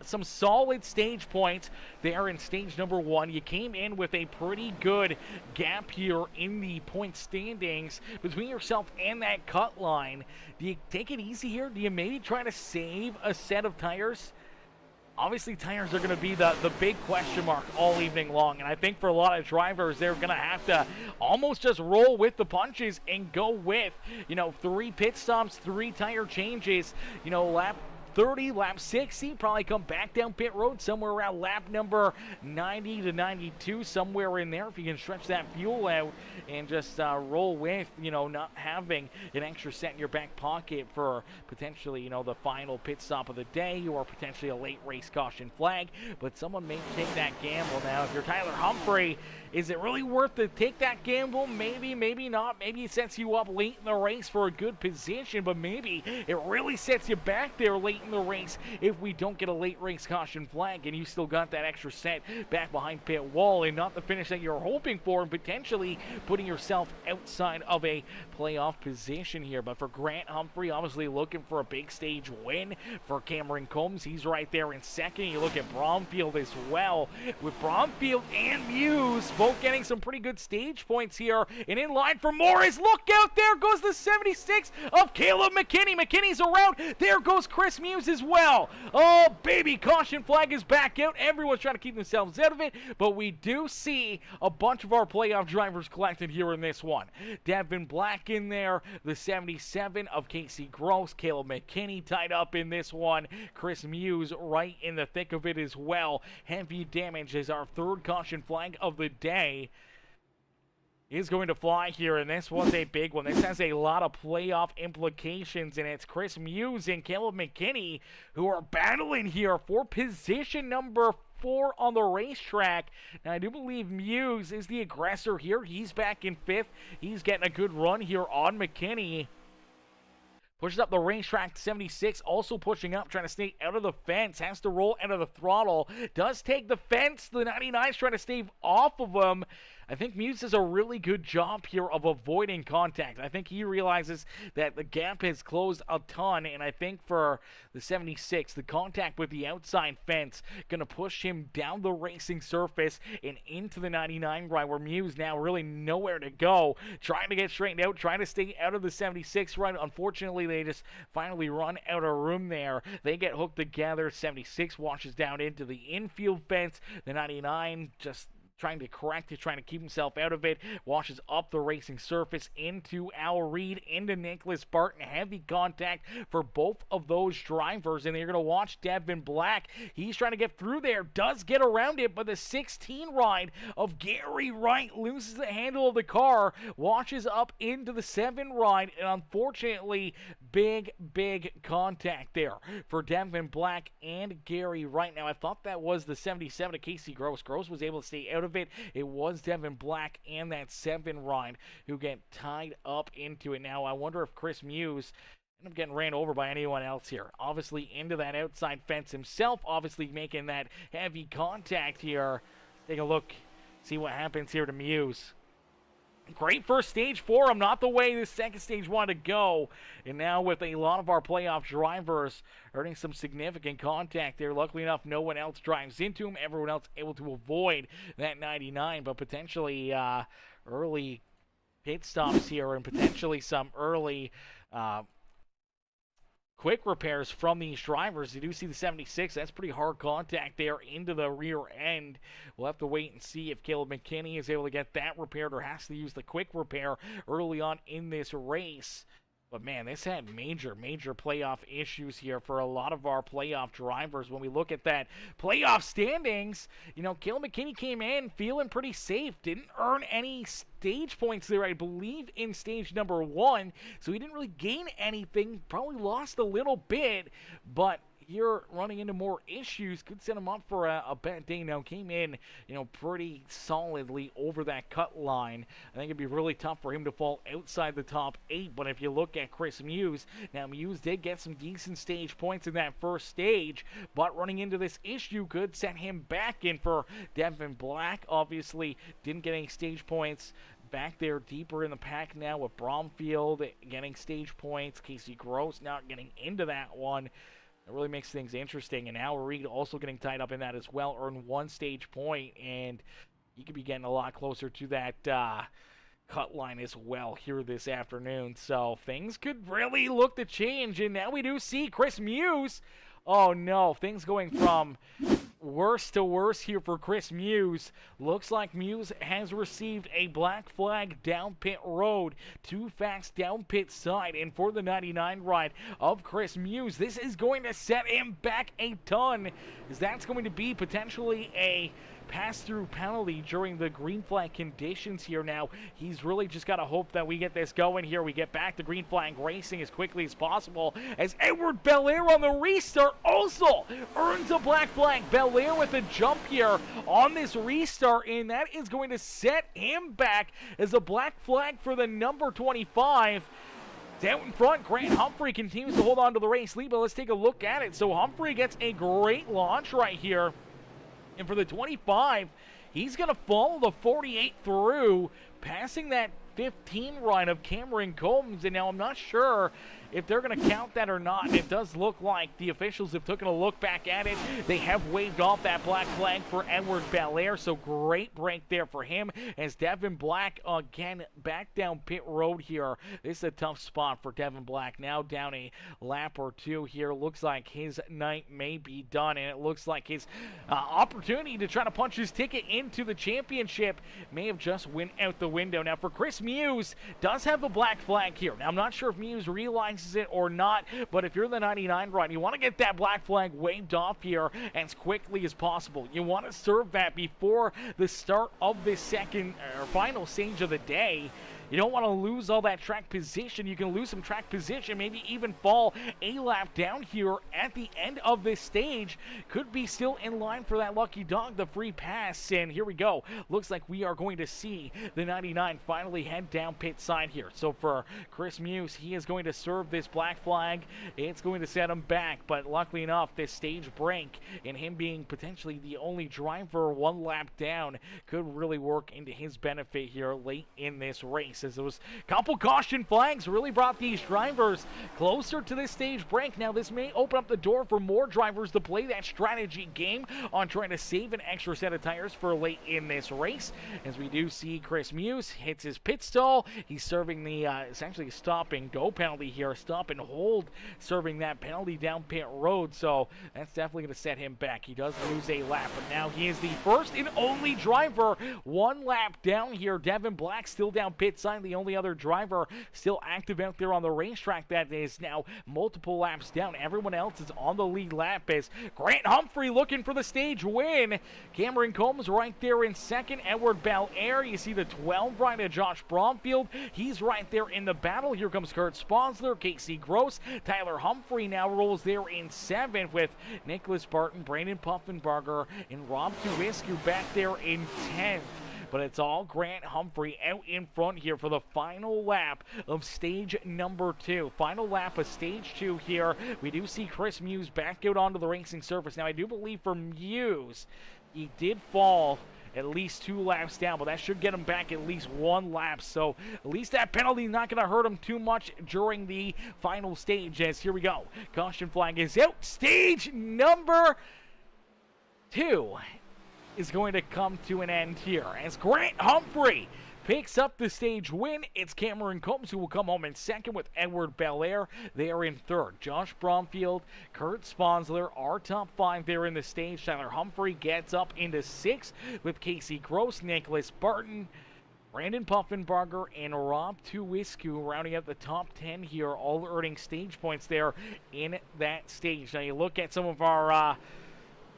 some solid stage points there in stage number 1. You came in with a pretty good gap here in the point standings between yourself and that cut line. Do you take it easy here? Do you maybe try to save a set of tires? Obviously, tires are going to be the big question mark all evening long, and I think for a lot of drivers, they're going to have to almost just roll with the punches and go with, you know, 3 pit stops, 3 tire changes, you know, lap 30, lap 60, probably come back down pit road somewhere around lap number 90 to 92, somewhere in there, if you can stretch that fuel out and just roll with, you know, not having an extra set in your back pocket for potentially, you know, the final pit stop of the day or potentially a late race caution flag. But someone may take that gamble. Now, if you're Tyler Humphrey, is it really worth to take that gamble? Maybe, maybe not. Maybe it sets you up late in the race for a good position, but maybe it really sets you back there late in the race if we don't get a late race caution flag and you still got that extra set back behind pit wall and not the finish that you're hoping for, and potentially putting yourself outside of a playoff position here. But for Grant Humphrey, obviously looking for a big stage win. For Cameron Combs, he's right there in second. You look at Bromfield as well, with Bromfield and Muse both getting some pretty good stage points here. And in line for more is, look out, there goes the 76 of Caleb McKinney. McKinney's around. There goes Chris Muse as well. Oh, baby, caution flag is back out. Everyone's trying to keep themselves out of it, but we do see a bunch of our playoff drivers collected here in this one. Devin Black in there, the 77 of Casey Gross, Caleb McKinney tied up in this one, Chris Muse right in the thick of it as well. Heavy damage is our third caution flag of the day is going to fly here, and this was a big one. This has a lot of playoff implications, and it's Chris Muse and Caleb McKinney who are battling here for position number 4 on the racetrack. Now, I do believe Muse is the aggressor here. He's back in 5th. He's getting a good run here on McKinney. Pushes up the racetrack, 76, also pushing up, trying to stay out of the fence, has to roll out of the throttle, does take the fence, the 99's trying to stave off of him. I think Muse does a really good job here of avoiding contact. I think he realizes that the gap has closed a ton, and I think for the 76, the contact with the outside fence going to push him down the racing surface and into the 99 right, where Muse now really nowhere to go, trying to get straightened out, trying to stay out of the 76 right. Unfortunately, they just finally run out of room there. They get hooked together. 76 washes down into the infield fence. The 99 just trying to correct it, trying to keep himself out of it, washes up the racing surface into Al Reed, into Nicholas Barton. Heavy contact for both of those drivers, and you're going to watch Devin Black. He's trying to get through there, does get around it, but the 16 ride of Gary Wright loses the handle of the car, washes up into the 7 ride, and unfortunately, big contact there for Devin Black and Gary Wright. Now, I thought that was the 77 of Casey Gross. Gross was able to stay out of it. It was Devin Black and that 7 ride who get tied up into it. Now, I wonder if Chris Muse ended up getting ran over by anyone else here. Obviously, into that outside fence himself, obviously making that heavy contact here. Take a look, see what happens here to Muse. Great first stage for him, not the way the second stage wanted to go. And now with a lot of our playoff drivers earning some significant contact there, luckily enough, no one else drives into him. Everyone else able to avoid that 99, but potentially early pit stops here and potentially some early quick repairs from these drivers. You do see the 76. That's pretty hard contact there into the rear end. We'll have to wait and see if Caleb McKinney is able to get that repaired or has to use the quick repair early on in this race. But man, this had major playoff issues here for a lot of our playoff drivers. When we look at that playoff standings, you know, Caleb McKinney came in feeling pretty safe. Didn't earn any stage points there, I believe, in stage number 1. So he didn't really gain anything. Probably lost a little bit, but here running into more issues could set him up for a bad day. Now came in, you know, pretty solidly over that cut line. I think it'd be really tough for him to fall outside the top 8. But if you look at Chris Muse, now Muse did get some decent stage points in that first stage, but running into this issue could set him back in for Devin Black. Obviously didn't get any stage points back there deeper in the pack now with Bromfield getting stage points. Casey Gross not getting into that one. It really makes things interesting, and Al Reed also getting tied up in that as well, earned 1 stage point, and he could be getting a lot closer to that cut line as well here this afternoon. So things could really look to change, and now we do see Chris Muse. Oh no, things going from worse to worse here for Chris Muse. Looks like Muse has received a black flag down pit road. Too fast down pit side. And for the 99 ride of Chris Muse, this is going to set him back a ton, as that's going to be potentially a pass-through penalty during the green flag conditions here. Now, he's really just got to hope that we get this going here. We get back to green flag racing as quickly as possible, as Edward Belair on the restart also earns a black flag. Belair with a jump here on this restart, and that is going to set him back as a black flag for the number 25. Out in front, Grant Humphrey continues to hold on to the race lead, but let's take a look at it. So Humphrey gets a great launch right here. And for the 25, he's going to follow the 48 through, passing that 15 ride of Cameron Combs. And now I'm not sure if they're going to count that or not. And it does look like the officials have taken a look back at it. They have waved off that black flag for Edward Belair. So great break there for him, as Devin Black again back down pit road here. This is a tough spot for Devin Black. Now down a lap or 2 here. Looks like his night may be done, and it looks like his opportunity to try to punch his ticket into the championship may have just went out the window. Now for Chris Muse, does have a black flag here. Now I'm not sure if Muse realizes it or not, but if you're the 99 ride, you want to get that black flag waved off here as quickly as possible. You want to serve that before the start of this second or final stage of the day. You don't want to lose all that track position. You can lose some track position, maybe even fall a lap down here at the end of this stage. Could be still in line for that lucky dog, the free pass. And here we go. Looks like we are going to see the 99 finally head down pit side here. So for Chris Muse, he is going to serve this black flag. It's going to set him back. But luckily enough, this stage break and him being potentially the only driver 1 lap down could really work into his benefit here late in this race. race, as those couple caution flags really brought these drivers closer to this stage break. Now, this may open up the door for more drivers to play that strategy game on trying to save an extra set of tires for late in this race, as we do see Chris Muse hits his pit stall. He's serving the essentially stop and go penalty here, stop and hold, serving that penalty down pit road, so that's definitely going to set him back. He does lose a lap, but now he is the first and only driver 1 lap down here. Devin Black still down pit side, the only other driver still active out there on the racetrack that is now multiple laps down. Everyone else is on the lead lap as Grant Humphrey looking for the stage win. Cameron Combs right there in second. Edward Belair, you see the 12 right of Josh Bromfield. He's right there in the battle. Here comes Kurt Sponsler, Casey Gross. Tyler Humphrey now rolls there in 7th with Nicholas Barton, Brandon Puffenbarger, and Rob Tuwisku back there in 10th. But it's all Grant Humphrey out in front here for the final lap of stage number 2. Final lap of stage 2 here. We do see Chris Muse back out onto the racing surface. Now, I do believe for Muse, he did fall at least 2 laps down, but that should get him back at least 1 lap. So at least that penalty not going to hurt him too much during the final stage, as here we go. Caution flag is out. Stage number 2 is going to come to an end here as Grant Humphrey picks up the stage win. It's Cameron Combs who will come home in second with Edward Belair there in third. Josh Bromfield, Kurt Sponsler, our top 5 there in the stage. Tyler Humphrey gets up into 6th with Casey Gross, Nicholas Barton, Brandon Puffenbarger, and Rob Tuwisku rounding out the top 10 here, all earning stage points there in that stage. Now you look at some of our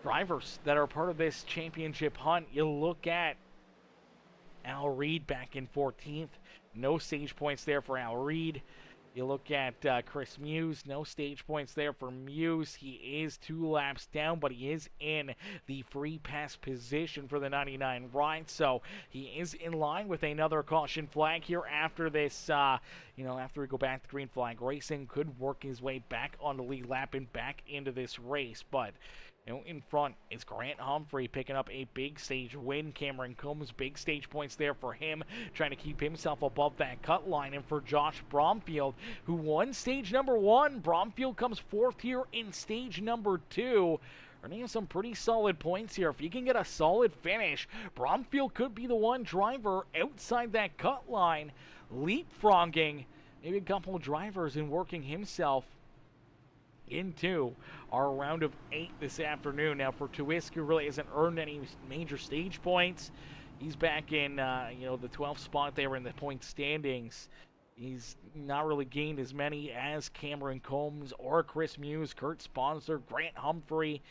drivers that are part of this championship hunt. You look at Al Reed back in 14th. No stage points there for Al Reed. You look at Chris Muse. No stage points there for Muse. He is 2 laps down, but he is in the free pass position for the 99 ride. So he is in line with another caution flag here after this, after we go back to green flag racing. Could work his way back on the lead lap and back into this race. But in front is Grant Humphrey picking up a big stage win. Cameron Combs, big stage points there for him, trying to keep himself above that cut line. And for Josh Bromfield, who won stage number 1, Bromfield comes 4th here in stage number 2. Earning some pretty solid points here. If he can get a solid finish, Bromfield could be the one driver outside that cut line, leapfrogging maybe a couple of drivers and working himself into our round of 8 this afternoon. Now, for Tuwisku, really hasn't earned any major stage points. He's back in, the 12th spot there in the point standings. He's not really gained as many as Cameron Combs or Chris Muse, Kurt Sponsler, Grant Humphrey,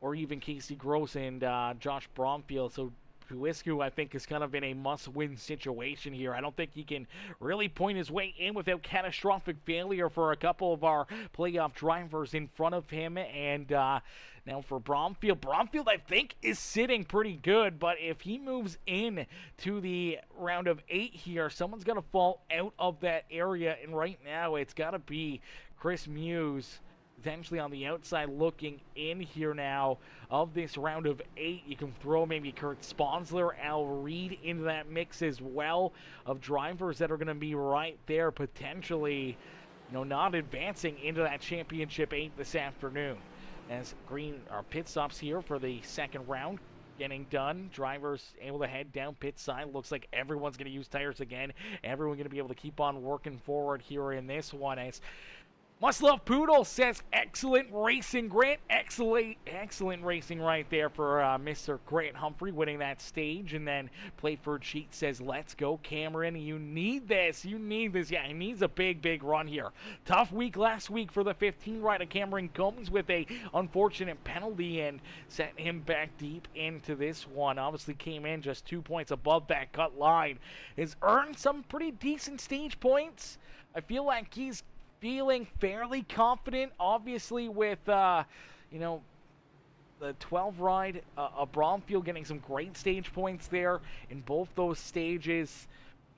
or even Casey Gross and Josh Bromfield. So Tuwisku, I think, is kind of in a must-win situation here. I don't think he can really point his way in without catastrophic failure for a couple of our playoff drivers in front of him. And now for Bromfield, I think, is sitting pretty good. But if he moves in to the round of 8 here, someone's going to fall out of that area. And right now, it's got to be Chris Muse, potentially on the outside looking in here now of this round of 8. You can throw maybe Kurt Sponsler, Al Reed into that mix as well of drivers that are going to be right there potentially, not advancing into that championship 8 this afternoon. As pit stops here for the second round getting done. Drivers able to head down pit side. Looks like everyone's going to use tires again. Everyone's going to be able to keep on working forward here in this one, as Must Love Poodle says, excellent racing, Grant. Excellent racing right there for Mr. Grant Humphrey winning that stage. And then Playford Sheet says, let's go, Cameron. You need this. Yeah, he needs a big run here. Tough week last week for the 15 rider Cameron Combs with a unfortunate penalty and sent him back deep into this one. Obviously came in just 2 points above that cut line. Has earned some pretty decent stage points. I feel like he's feeling fairly confident, obviously, with, the 12 ride, Bromfield getting some great stage points there in both those stages.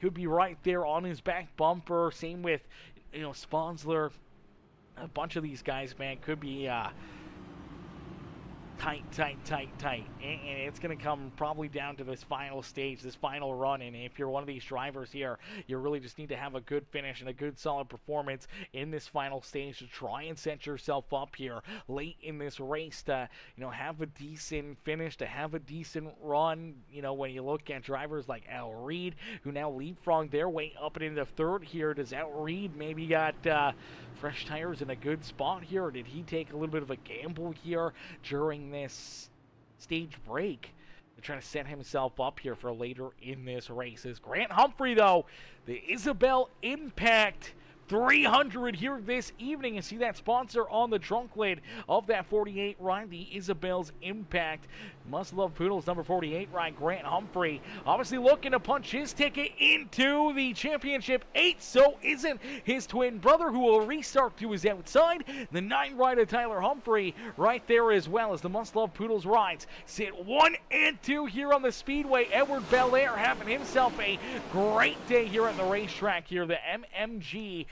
Could be right there on his back bumper. Same with, Sponsler. A bunch of these guys, man, could be tight. And it's going to come probably down to this final stage, this final run. And if you're one of these drivers here, you really just need to have a good finish and a good solid performance in this final stage to try and set yourself up here late in this race to, have a decent finish, to have a decent run. When you look at drivers like Al Reed, who now leapfrogged their way up and into third here, does Al Reed maybe got fresh tires in a good spot here, or did he take a little bit of a gamble here during this stage break to try to set himself up here for later in this race? As Grant Humphrey, though, the Isabel Impact 300 here this evening, and see that sponsor on the trunk lid of that 48 ride, the Isabel's Impact. Must love Poodles number 48 ride, Grant Humphrey, obviously looking to punch his ticket into the championship 8. So isn't his twin brother, who will restart to his outside. The 9 rider Tyler Humphrey right there, as well as the Must Love Poodles rides sit 1 and 2 here on the Speedway. Edward Belair having himself a great day here at the racetrack here. The MMG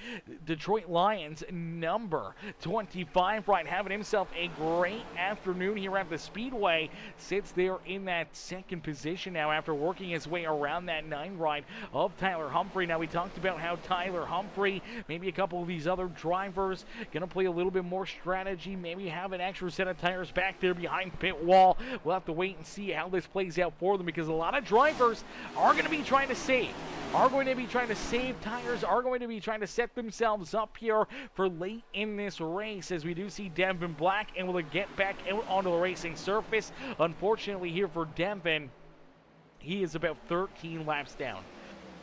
Detroit Lions number 25 ride having himself a great afternoon here at the Speedway. Sits there in that second position now after working his way around that 9 ride of Tyler Humphrey. Now, we talked about how Tyler Humphrey, maybe a couple of these other drivers, going to play a little bit more strategy, maybe have an extra set of tires back there behind pit wall. We'll have to wait and see how this plays out for them, because a lot of drivers are going to be trying to save. Are going to be trying to save tires, are going to be trying to set themselves up here for late in this race, as we do see Devin Black able to get back out onto the racing surface. Unfortunately here for Devin, he is about 13 laps down.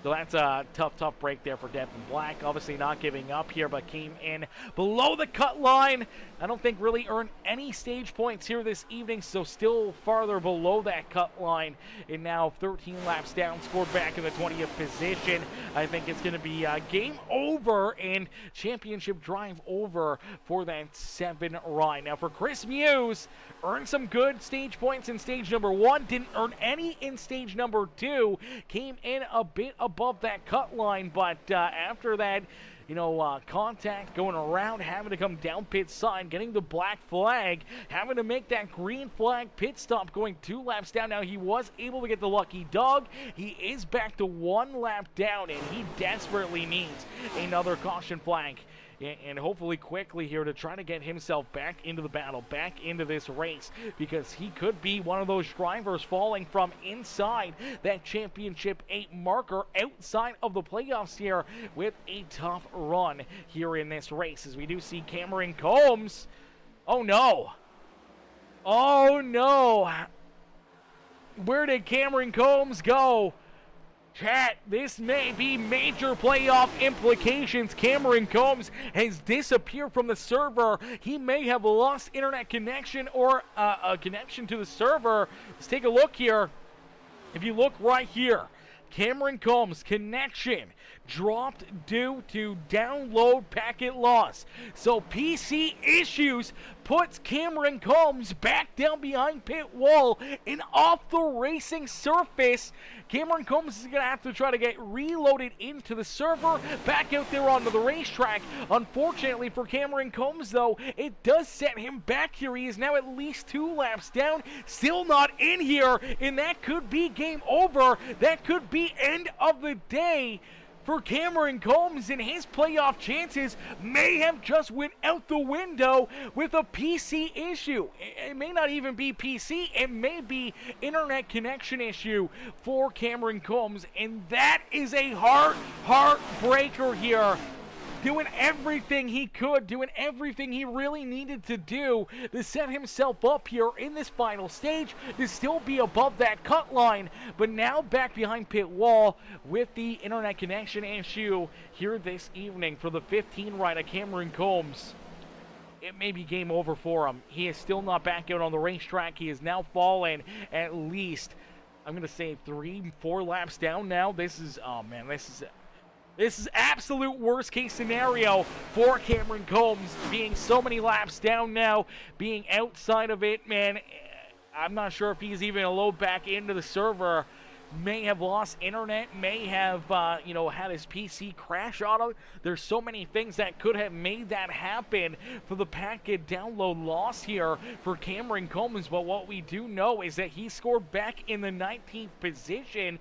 So that's a tough break there for Devin Black. Obviously not giving up here, but came in below the cut line. I don't think really earned any stage points here this evening, so still farther below that cut line. And now 13 laps down, scored back in the 20th position. I think it's going to be game over and championship drive over for that 7 ride. Now for Chris Muse, earned some good stage points in stage number 1, didn't earn any in stage number 2, came in a bit above that cut line, but after that, contact going around, having to come down pit side, getting the black flag, having to make that green flag pit stop, going 2 laps down. Now, he was able to get the lucky dog. He is back to 1 lap down, and he desperately needs another caution flag, and hopefully quickly here, to try to get himself back into the battle, back into this race, because he could be one of those drivers falling from inside that championship 8 marker, outside of the playoffs here, with a tough run here in this race, as we do see Cameron Combs. Oh no, where did Cameron Combs go? Chat, this may be major playoff implications. Cameron Combs has disappeared from the server. He may have lost internet connection or a connection to the server. Let's take a look here. If you look right here, Cameron Combs' connection dropped due to download packet loss. So PC issues puts Cameron Combs back down behind pit wall and off the racing surface. Cameron Combs is going to have to try to get reloaded into the server, back out there onto the racetrack. Unfortunately for Cameron Combs, though, it does set him back here. He is now at least 2 laps down, still not in here, and that could be game over. That could be end of the day for Cameron Combs, and his playoff chances may have just went out the window with a PC issue. It may not even be PC, it may be internet connection issue for Cameron Combs, and that is a heartbreaker here. Doing everything he could, doing everything he really needed to do to set himself up here in this final stage to still be above that cut line, but now back behind pit wall with the internet connection issue here this evening for the 15 rider Cameron Combs. It may be game over for him. He is still not back out on the racetrack. He is now fallen at least, I'm going to say 3-4 laps down now. This is absolute worst case scenario for Cameron Combs, being so many laps down now, being outside of it, man. I'm not sure if he's even going to load back into the server may have lost internet, may have, had his PC crash on him. There's so many things that could have made that happen for the packet download loss here for Cameron Combs. But what we do know is that he scored back in the 19th position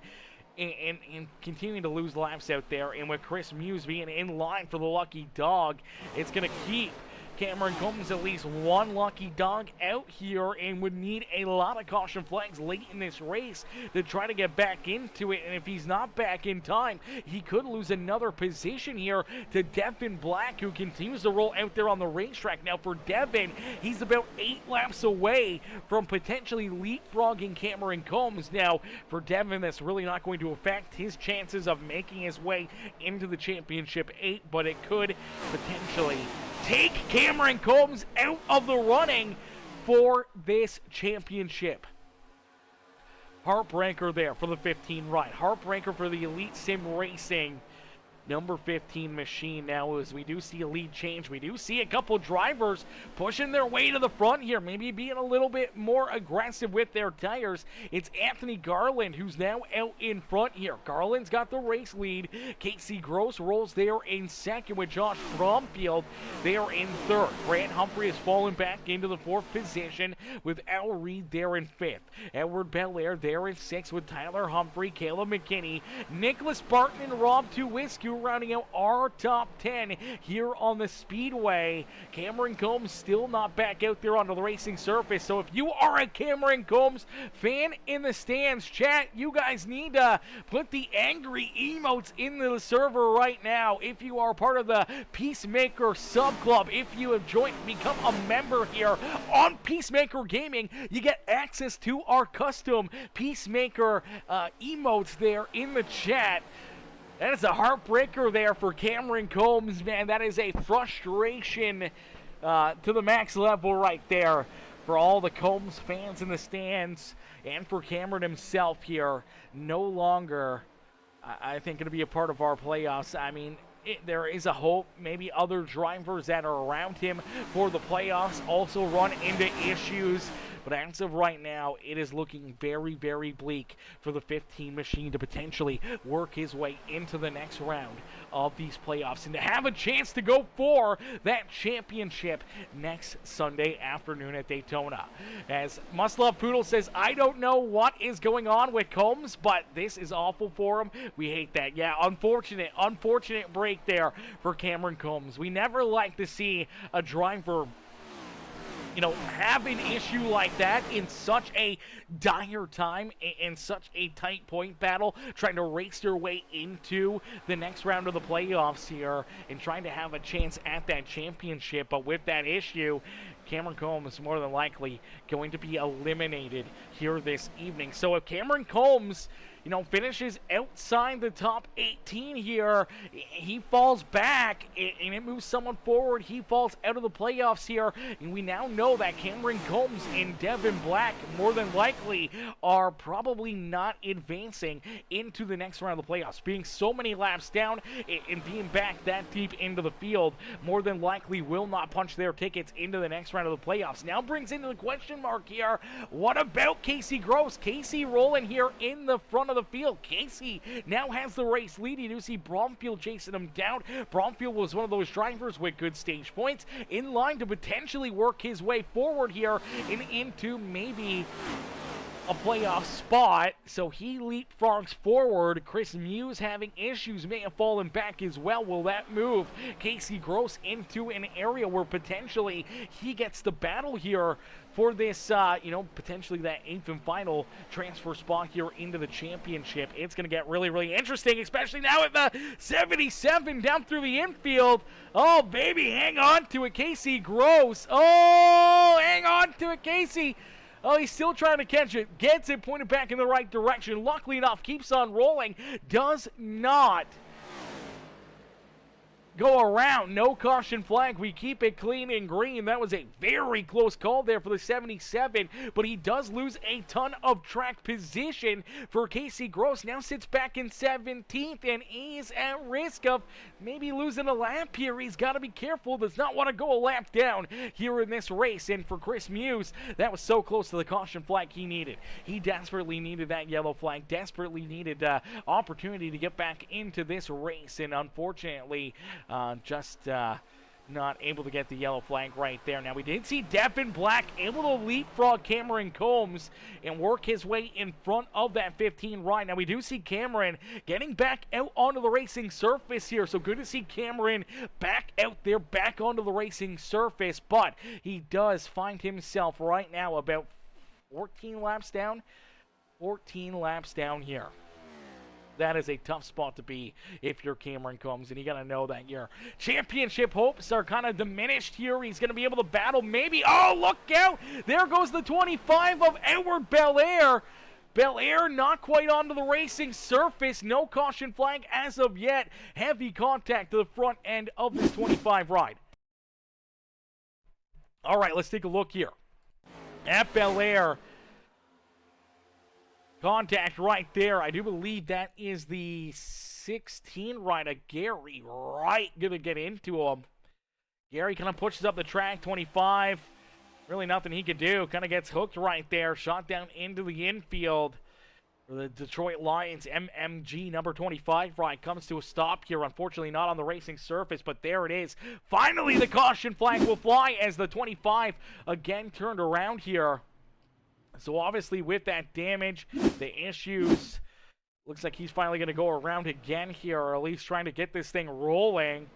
and continuing to lose laps out there. And with Chris Muse being in line for the lucky dog, it's going to keep Cameron Combs at least one lucky dog out here, and would need a lot of caution flags late in this race to try to get back into it. And if he's not back in time, he could lose another position here to Devin Black, who continues to roll out there on the racetrack. Now for Devin, he's about 8 laps away from potentially leapfrogging Cameron Combs. Now for Devin, that's really not going to affect his chances of making his way into the championship 8, but it could potentially take Cameron Combs out of the running for this championship. Heartbreaker there for the 15 ride. Heartbreaker for the Elite Sim Racing number 15 machine. Now, as we do see a lead change, we do see a couple drivers pushing their way to the front here, maybe being a little bit more aggressive with their tires. It's Anthony Garland who's now out in front here. Garland's got the race lead. Casey Gross rolls there in second with Josh Bromfield there in third. Grant Humphrey has fallen back into the 4th position with Al Reed there in 5th. Edward Belair there in 6th with Tyler Humphrey, Caleb McKinney, Nicholas Barton, and Rob Tuwiscu rounding out our top 10 here on the Speedway. Cameron Combs still not back out there onto the racing surface, so if you are a Cameron Combs fan in the stands, chat, you guys need to put the angry emotes in the server right now. If you are part of the Peacemaker sub club, if you have become a member here on Peacemaker Gaming, you get access to our custom Peacemaker emotes there in the chat. That is a heartbreaker there for Cameron Combs, man. That is a frustration to the max level right there for all the Combs fans in the stands, and for Cameron himself here. No longer, I think, going to be a part of our playoffs. I mean, there is a hope maybe other drivers that are around him for the playoffs also run into issues. But as of right now, it is looking very, very bleak for the 15 machine to potentially work his way into the next round of these playoffs and to have a chance to go for that championship next Sunday afternoon at Daytona. As Must Love Poodle says, I don't know what is going on with Combs, but this is awful for him. We hate that. Yeah, unfortunate break there for Cameron Combs. We never like to see a driver have an issue like that in such a dire time, in such a tight point battle, trying to race their way into the next round of the playoffs here and trying to have a chance at that championship. But with that issue, Cameron Combs is more than likely going to be eliminated here this evening. So if Cameron Combs finishes outside the top 18 here, he falls back and it moves someone forward. He falls out of the playoffs here, and we now know that Cameron Combs and Devin Black more than likely are probably not advancing into the next round of the playoffs. Being so many laps down and being back that deep into the field, more than likely will not punch their tickets into the next round of the playoffs. Now brings into the question mark here, what about Casey Gross? Casey rolling here in the front of the field. Casey now has the race lead. You do see Bromfield chasing him down. Bromfield was one of those drivers with good stage points, in line to potentially work his way forward here and into maybe a playoff spot, so he leapfrogs forward. Chris Muse having issues, may have fallen back as well. Will that move Casey Gross into an area where potentially he gets the battle here for this, potentially that 8th and final transfer spot here into the championship? It's going to get really, really interesting, especially now at the 77 down through the infield. Oh, baby, hang on to it, Casey Gross. Oh, hang on to it, Casey. Oh, he's still trying to catch it. Gets it pointed back in the right direction. Luckily enough, keeps on rolling. Does not go around. No caution flag. We keep it clean and green. That was a very close call there for the 77, but he does lose a ton of track position for Casey Gross. Now sits back in 17th, and he's at risk of maybe losing a lap here. He's got to be careful. Does not want to go a lap down here in this race. And for Chris Muse, that was so close to the caution flag he needed. He desperately needed that yellow flag, desperately needed opportunity to get back into this race, and unfortunately just not able to get the yellow flag right there. Now we did see Devin Black able to leapfrog Cameron Combs and work his way in front of that 15 ride. Now we do see Cameron getting back out onto the racing surface here, so good to see Cameron back out there, back onto the racing surface, but he does find himself right now about 14 laps down. 14 laps down here. That is a tough spot to be if you're Cameron Combs, and you got to know that your championship hopes are kind of diminished here. He's going to be able to battle maybe. Oh, look out! There goes the 25 of Edward Belair. Belair not quite onto the racing surface. No caution flag as of yet. Heavy contact to the front end of this 25 ride. All right, let's take a look here at Belair. Contact right there. I do believe that is the 16 rider, Gary Wright, going to get into him. Gary kind of pushes up the track, 25. Really nothing he could do. Kind of gets hooked right there. Shot down into the infield. For the Detroit Lions, MMG number 25 ride comes to a stop here. Unfortunately not on the racing surface, but there it is. Finally, the caution flag will fly as the 25 again turned around here. So obviously with that damage, the issues, looks like he's finally going to go around again here, or at least trying to get this thing rolling.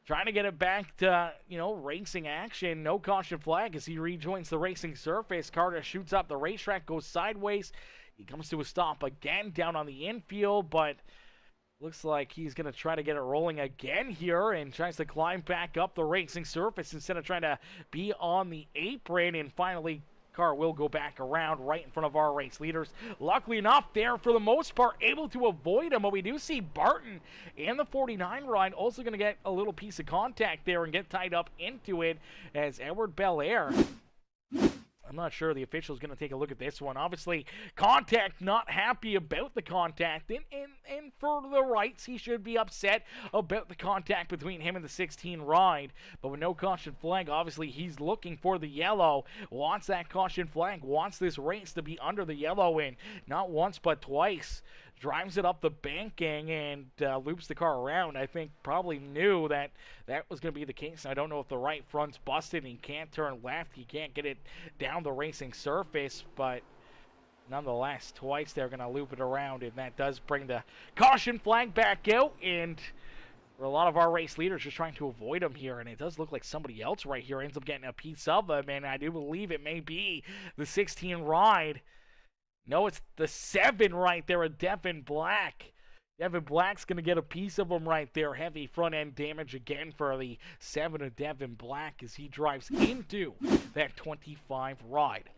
Trying to get it back to, racing action. No caution flag as he rejoins the racing surface. Carter shoots up the racetrack, goes sideways. He comes to a stop again down on the infield, but looks like he's going to try to get it rolling again here and tries to climb back up the racing surface instead of trying to be on the apron. And finally, car will go back around right in front of our race leaders. Luckily enough, they're for the most part able to avoid him, but we do see Barton and the 49 ride also going to get a little piece of contact there and get tied up into it as Edward Belair. I'm not sure the official's going to take a look at this one. Obviously, contact, not happy about the contact. And for the rights, he should be upset about the contact between him and the 16 ride. But with no caution flag, obviously, he's looking for the yellow. Wants that caution flag. Wants this race to be under the yellow, and not once but twice. Drives it up the banking and loops the car around. I think probably knew that was going to be the case. I don't know if the right front's busted and he can't turn left. He can't get it down the racing surface, but nonetheless, twice they're going to loop it around, and that does bring the caution flag back out. And for a lot of our race leaders just trying to avoid him here, and it does look like somebody else right here ends up getting a piece of him, and I do believe it may be the 16 ride. No, it's the 7 right there, a Devin Black. Devin Black's going to get a piece of him right there. Heavy front-end damage again for the 7 of Devin Black as he drives into that 25 ride.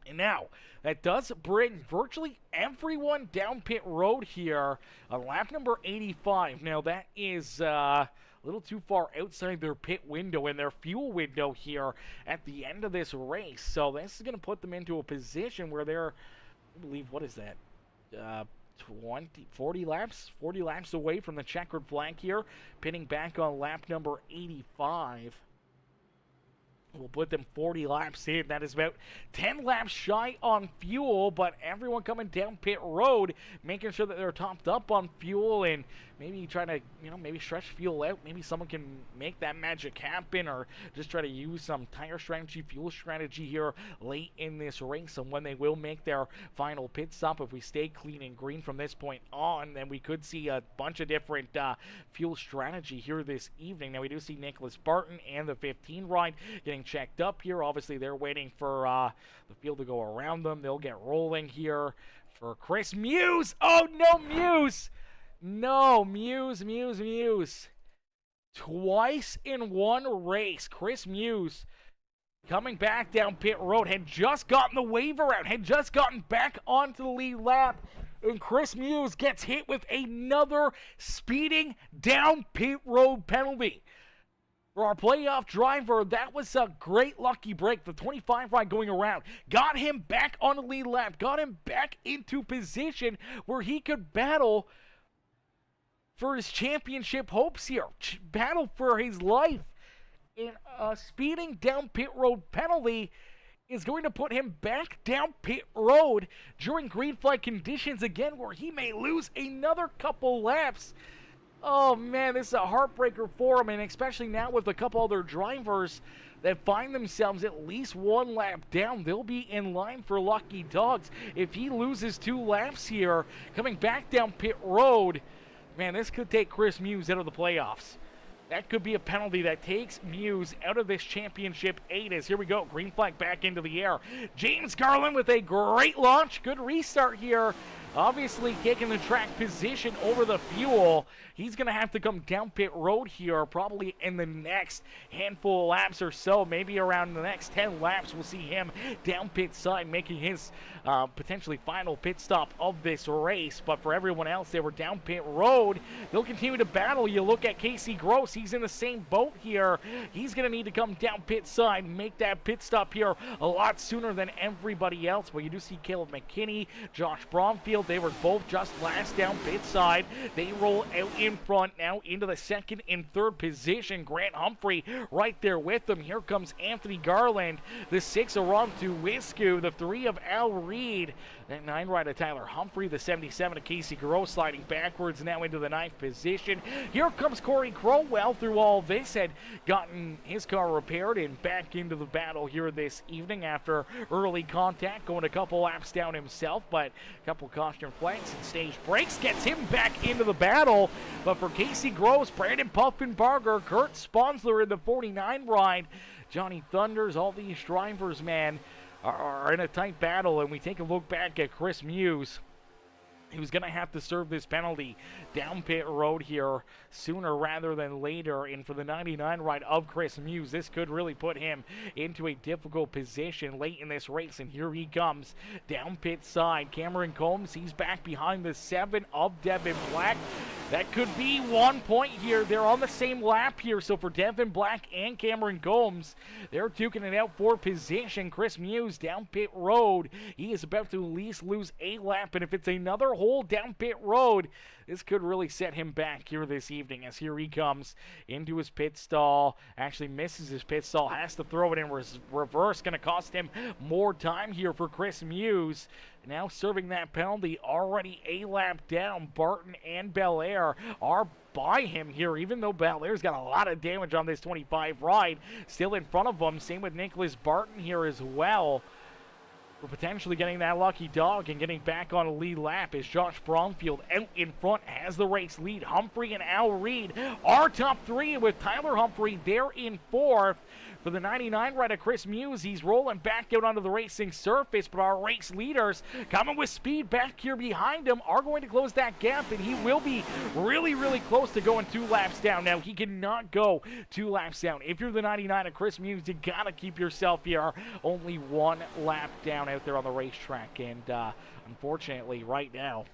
And now, that does bring virtually everyone down pit road here on lap number 85. Now, that is a little too far outside their pit window and their fuel window here at the end of this race. So this is going to put them into a position where they're, I believe, what is that, 40 laps away from the checkered flag here, pitting back on lap number 85. We'll put them 40 laps in. That is about 10 laps shy on fuel, but everyone coming down pit road, making sure that they're topped up on fuel and maybe trying to, maybe stretch fuel out. Maybe someone can make that magic happen, or just try to use some tire strategy, fuel strategy here late in this race. And when they will make their final pit stop, if we stay clean and green from this point on, then we could see a bunch of different fuel strategy here this evening. Now, we do see Nicholas Barton and the 15 ride getting checked up here. Obviously, they're waiting for the field to go around them. They'll get rolling here for Chris Muse. Oh, no, Muse! No, Muse. Twice in one race, Chris Muse coming back down pit road, had just gotten the waiver out, had just gotten back onto the lead lap, And Chris Muse gets hit with another speeding down pit road penalty. For our playoff driver, that was a great lucky break. The 25 ride going around got him back on the lead lap, got him back into position where he could battle for his championship hopes here, battle for his life. And a speeding down pit road penalty is going to put him back down pit road during green flag conditions again, where he may lose another couple laps. Oh man, this is a heartbreaker for him, and especially now with a couple other drivers that find themselves at least one lap down. They'll be in line for lucky dogs. If he loses 2 laps here, coming back down pit road, man, this could take Chris Muse out of the playoffs. That could be a penalty that takes Muse out of this championship 8. As here we go, green flag back into the air. James Garland with a great launch. Good restart here. Obviously taking the track position over the fuel. He's going to have to come down pit road here probably in the next handful of laps or so. Maybe around the next 10 laps we'll see him down pit side making his potentially final pit stop of this race. But for everyone else, they were down pit road. They'll continue to battle. You look at Casey Gross. He's in the same boat here. He's going to need to come down pit side and make that pit stop here a lot sooner than everybody else. But you do see Caleb McKinney, Josh Bromfield. They were both just last down pit side. They roll out in front now into the second and third position. Grant Humphrey right there with them. Here comes Anthony Garland. The 6 of Ron Tuwiscu. The 3 of Al Reed. That 9 ride of Tyler Humphrey. The 77 of Casey Gross sliding backwards now into the 9th position. Here comes Corey Crowell through all this. Had gotten his car repaired and back into the battle here this evening after early contact. Going a couple laps down himself, but a couple caution flags and stage breaks gets him back into the battle. But for Casey Gross, Brandon Puffenbarger, Kurt Sponsler in the 49 ride, Johnny Thunders, all these drivers, man, are in a tight battle. And we take a look back at Chris Muse. He was going to have to serve this penalty down pit road here sooner rather than later. And for the 99 ride of Chris Muse, this could really put him into a difficult position late in this race. And here he comes down pit side. Cameron Combs, he's back behind the 7 of Devin Black. That could be 1 point here. They're on the same lap here. So for Devin Black and Cameron Combs, they're duking it out for position. Chris Muse down pit road. He is about to at least lose a lap. And if it's another hole down pit road, this could really set him back here this evening. As here he comes into his pit stall. Actually misses his pit stall. Has to throw it in reverse. Going to cost him more time here for Chris Muse. Now serving that penalty, already a lap down. Barton and Belair are by him here, even though Belair's got a lot of damage on this 25 ride. Still in front of him. Same with Nicholas Barton here as well. We're potentially getting that lucky dog and getting back on a lead lap as Josh Bromfield out in front has the race lead. Humphrey and Al Reed are top 3 with Tyler Humphrey there in 4th. For the 99 ride of Chris Muse, he's rolling back out onto the racing surface, but our race leaders coming with speed back here behind him are going to close that gap, and he will be really, really close to going 2 laps down. Now, he cannot go 2 laps down. If you're the 99 of Chris Muse, you gotta keep yourself here only 1 lap down out there on the racetrack, and unfortunately, right now,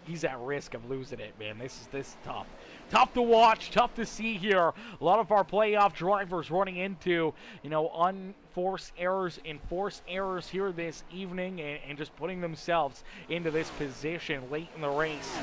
he's at risk of losing it, man. This is tough. Tough to watch, tough to see here. A lot of our playoff drivers running into, unforced errors and forced errors here this evening and just putting themselves into this position late in the race.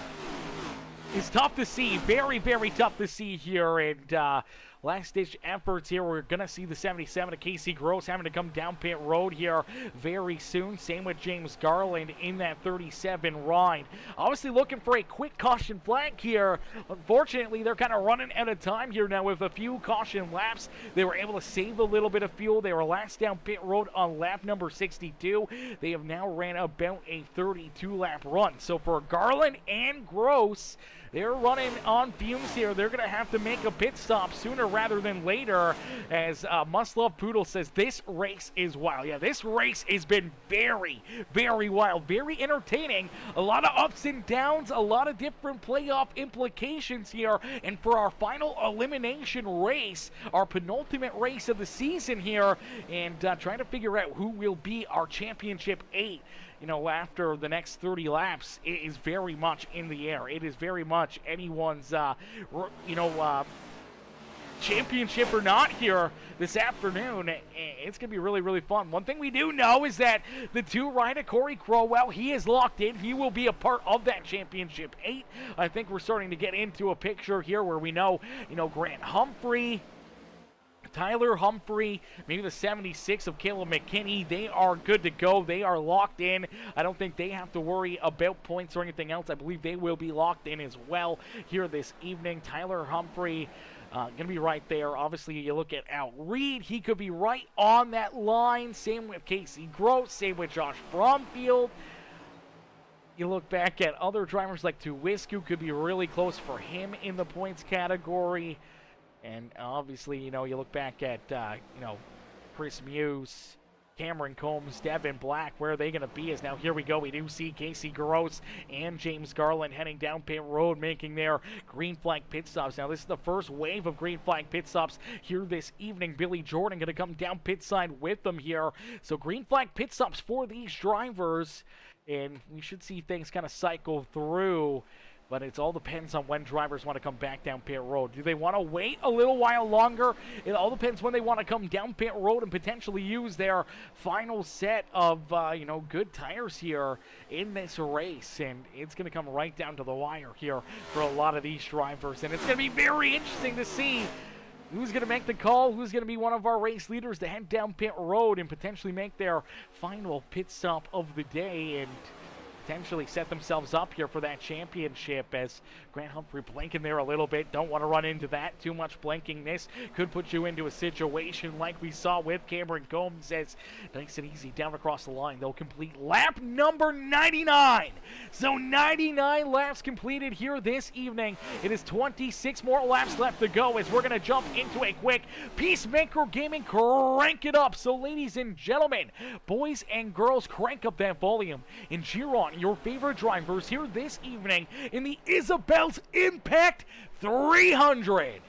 It's tough to see, very, very tough to see here, and last-ditch efforts here. We're going to see the 77 of Casey Gross having to come down pit road here very soon. Same with James Garland in that 37 ride. Obviously looking for a quick caution flag here. Unfortunately, they're kind of running out of time here now with a few caution laps. They were able to save a little bit of fuel. They were last down pit road on lap number 62. They have now ran about a 32-lap run. So for Garland and Gross, they're running on fumes here. They're going to have to make a pit stop sooner sooner rather than later, as Must Love Poodle says, this race is wild. Yeah, this race has been very, very wild, very entertaining. A lot of ups and downs, a lot of different playoff implications here. And for our final elimination race, our penultimate race of the season here, and trying to figure out who will be our championship 8, after the next 30 laps, it is very much in the air. It is very much anyone's, championship or not here this afternoon. It's going to be really, really fun. One thing we do know is that the 2 rider, Corey Crowell, he is locked in. He will be a part of that championship 8. I think we're starting to get into a picture here where we know, Grant Humphrey, Tyler Humphrey, maybe the 76 of Caleb McKinney, they are good to go. They are locked in. I don't think they have to worry about points or anything else. I believe they will be locked in as well here this evening. Tyler Humphrey going to be right there. Obviously, you look at Al Reed. He could be right on that line. Same with Casey Gross. Same with Josh Bromfield. You look back at other drivers like Tuwisku, could be really close for him in the points category. And obviously, you look back at, Chris Muse, Cameron Combs, Devin Black, where are they going to be? As now here we go. We do see Casey Gross and James Garland heading down pit road, making their green flag pit stops. Now, this is the first wave of green flag pit stops here this evening. Billy Jordan going to come down pit side with them here. So green flag pit stops for these drivers, and we should see things kind of cycle through. But it all depends on when drivers want to come back down pit road. Do they want to wait a little while longer? It all depends when they want to come down pit road and potentially use their final set of, good tires here in this race. And it's going to come right down to the wire here for a lot of these drivers. And it's going to be very interesting to see who's going to make the call, who's going to be one of our race leaders to head down pit road and potentially make their final pit stop of the day and potentially set themselves up here for that championship. As Grant Humphrey blinking there a little bit. Don't want to run into that. Too much blinking. This could put you into a situation like we saw with Cameron Combs, as nice and easy down across the line. They'll complete lap number 99. So 99 laps completed here this evening. It is 26 more laps left to go as we're going to jump into a quick Peacemaker Gaming crank it up. So ladies and gentlemen, boys and girls, crank up that volume and cheer on your favorite drivers here this evening in the Isabel's Impact 300.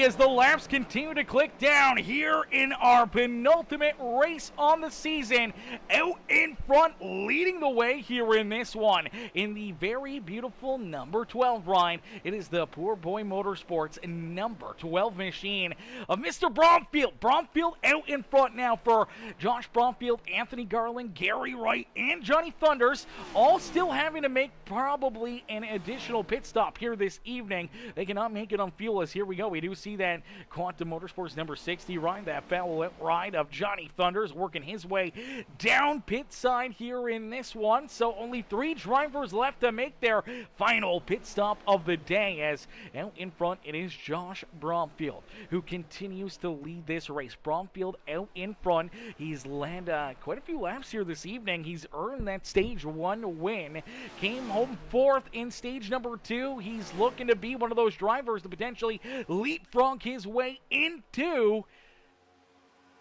as the laps continue to click down here in our penultimate race on the season. Out in front, leading the way here in this one, in the very beautiful number 12 ride. It is the Poor Boy Motorsports number 12 machine of Mr. Bromfield. Bromfield out in front now for Josh Bromfield, Anthony Garland, Gary Wright, and Johnny Thunders, all still having to make probably an additional pit stop here this evening. They cannot make it on fuel, as here we go. We do see that Quantum Motorsports number 60 ride, that foul ride of Johnny Thunders working his way down pit side here in this one. So only 3 drivers left to make their final pit stop of the day, as out in front it is Josh Bromfield who continues to lead this race. Bromfield out in front. He's led quite a few laps here this evening. He's earned that stage 1 win. Came home 4th in stage number 2. He's looking to be one of those drivers to potentially leapfrog his way into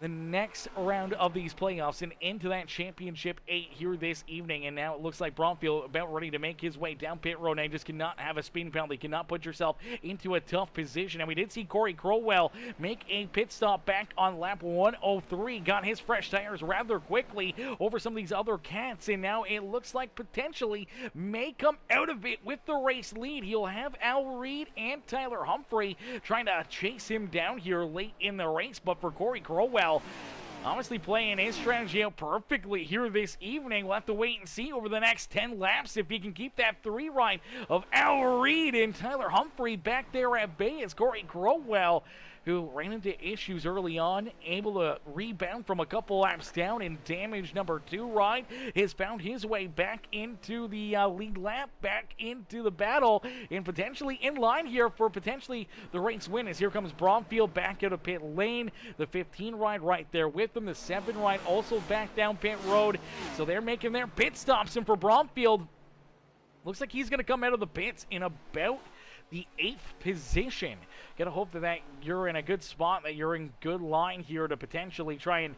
the next round of these playoffs and into that championship 8 here this evening. And now it looks like Bromfield about ready to make his way down pit road. Now you just cannot have a speeding penalty, cannot put yourself into a tough position. And we did see Corey Crowell make a pit stop back on lap 103, got his fresh tires rather quickly over some of these other cats, and now it looks like potentially may come out of it with the race lead. He'll have Al Reed and Tyler Humphrey trying to chase him down here late in the race, but for Corey Crowell, honestly playing his strategy out perfectly here this evening. We'll have to wait and see over the next 10 laps if he can keep that 3 ride of Al Reed and Tyler Humphrey back there at bay, as Corey Crowell, who ran into issues early on, able to rebound from a couple laps down and damage number 2 ride, has found his way back into the lead lap, back into the battle, and potentially in line here for potentially the race win, as here comes Bromfield back out of pit lane. The 15 ride right there with them. The 7 ride also back down pit road. So they're making their pit stops, and for Bromfield, looks like he's going to come out of the pits in about the 8th position. Gotta hope that you're in a good spot, that you're in good line here to potentially try and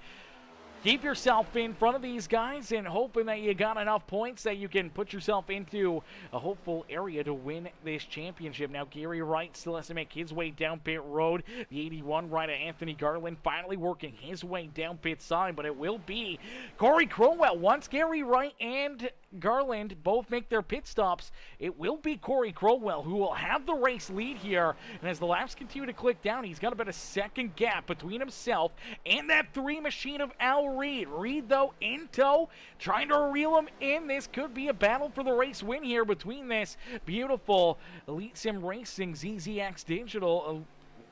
keep yourself in front of these guys, and hoping that you got enough points that you can put yourself into a hopeful area to win this championship. Now Gary Wright still has to make his way down pit road. The 81 rider Anthony Garland finally working his way down pit side, but it will be Corey Crowell. Once Gary Wright and Garland both make their pit stops, it will be Corey Crowell who will have the race lead here. And as the laps continue to click down, he's got about a second gap between himself and that 3 machine of Al Reed. Reed, though, in tow, trying to reel him in. This could be a battle for the race win here between this beautiful Elite Sim Racing ZZX Digital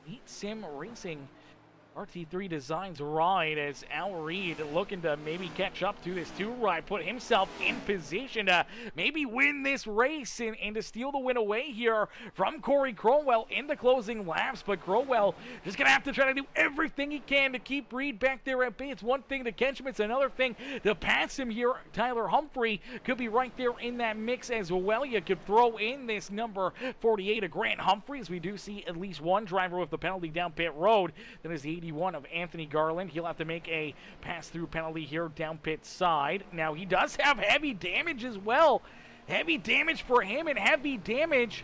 Elite Sim Racing RT3 Designs ride, as Al Reed looking to maybe catch up to this 2 ride, put himself in position to maybe win this race and to steal the win away here from Corey Crowell in the closing laps. But Crowell just going to have to try to do everything he can to keep Reed back there at bay. It's one thing to catch him, it's another thing to pass him here. Tyler Humphrey could be right there in that mix as well. You could throw in this number 48 of Grant Humphreys. We do see at least one driver with the penalty down pit road. That is the 81 of Anthony Garland. He'll have to make a pass-through penalty here down pit side. Now, he does have heavy damage as well. Heavy damage for him and heavy damage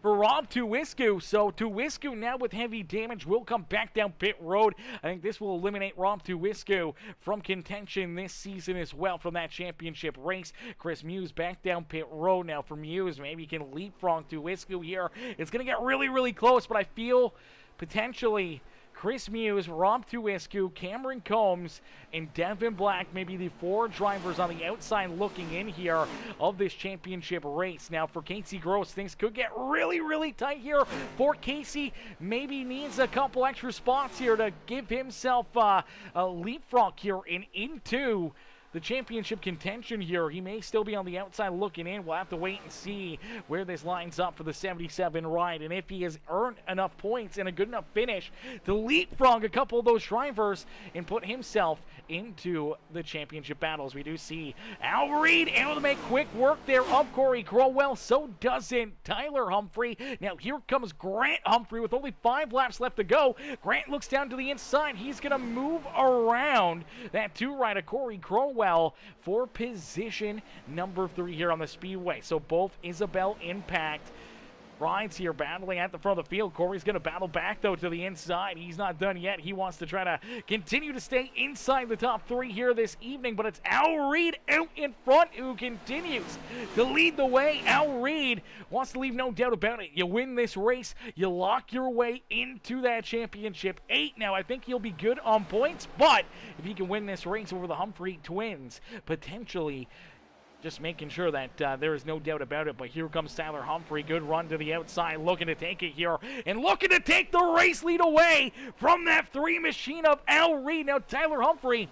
for Rob Tuwiscu. So Tuwiscu now with heavy damage will come back down pit road. I think this will eliminate Rob Tuwiscu from contention this season as well from that championship race. Chris Muse back down pit road. Now for Muse, maybe he can leapfrog Tuwiscu here. It's going to get really, really close, but I feel potentially Chris Muse, Rob Tuwiscu, Cameron Combs, and Devin Black, maybe the 4 drivers on the outside looking in here of this championship race. Now for Casey Gross, things could get really, really tight here for Casey. Maybe needs a couple extra spots here to give himself a leapfrog here and into the championship contention here. He may still be on the outside looking in. We'll have to wait and see where this lines up for the 77 ride, and if he has earned enough points and a good enough finish to leapfrog a couple of those drivers and put himself into the championship battles. We do see Al Reed able to make quick work there of Corey Crowell. So doesn't Tyler Humphrey. Now here comes Grant Humphrey with only 5 laps left to go. Grant looks down to the inside. He's going to move around that 2 rider Corey Crowell for position number 3 here on the Speedway. So both Isabel Impact rides here battling at the front of the field. Corey's going to battle back, though, to the inside. He's not done yet. He wants to try to continue to stay inside the top 3 here this evening, but it's Al Reed out in front who continues to lead the way. Al Reed wants to leave no doubt about it. You win this race, you lock your way into that championship 8. Now, I think he'll be good on points, but if he can win this race over the Humphrey twins, potentially just making sure that there is no doubt about it. But here comes Tyler Humphrey. Good run to the outside, looking to take it here and looking to take the race lead away from that 3 machine of Al Reed. Now, Tyler Humphrey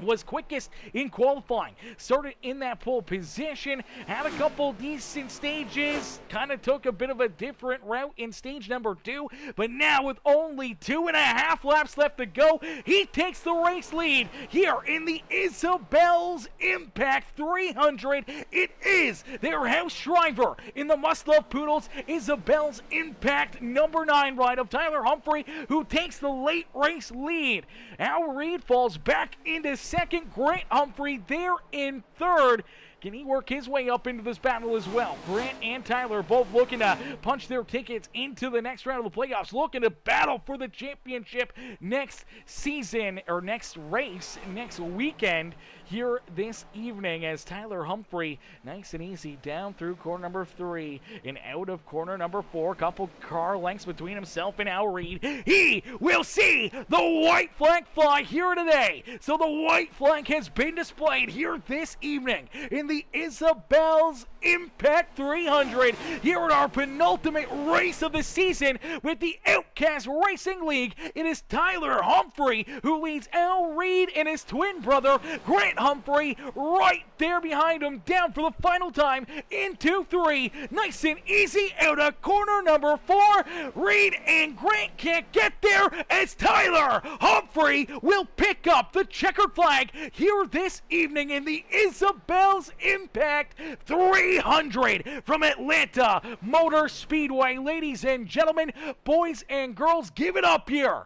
was quickest in qualifying, started in that pole position, had a couple decent stages, kind of took a bit of a different route in stage number 2, but now with only 2.5 laps left to go, he takes the race lead here in the Isabel's Impact 300. It is their house driver in the Must Love Poodles Isabel's Impact number 9 ride of Tyler Humphrey, who takes the late race lead. Al Reed falls back into second. Grant Humphrey there in third. Can he work his way up into this battle as well? Grant and Tyler both looking to punch their tickets into the next round of the playoffs, looking to battle for the championship next season, or next race, next weekend here this evening, as Tyler Humphrey, nice and easy, down through corner number 3 and out of corner number 4. Couple car lengths between himself and Al Reed. He will see the white flag fly here today. So the white flag has been displayed here this evening in the Isabel's Impact 300 here at our penultimate race of the season with the Outcast Racing League. It is Tyler Humphrey who leads Al Reed and his twin brother Grant Humphrey right there behind him, down for the final time in 2-3. Nice and easy out of corner number 4. Reed and Grant can't get there as Tyler Humphrey will pick up the checkered flag here this evening in the Isabel's Impact 300 from Atlanta Motor Speedway. Ladies and gentlemen, boys and girls, give it up here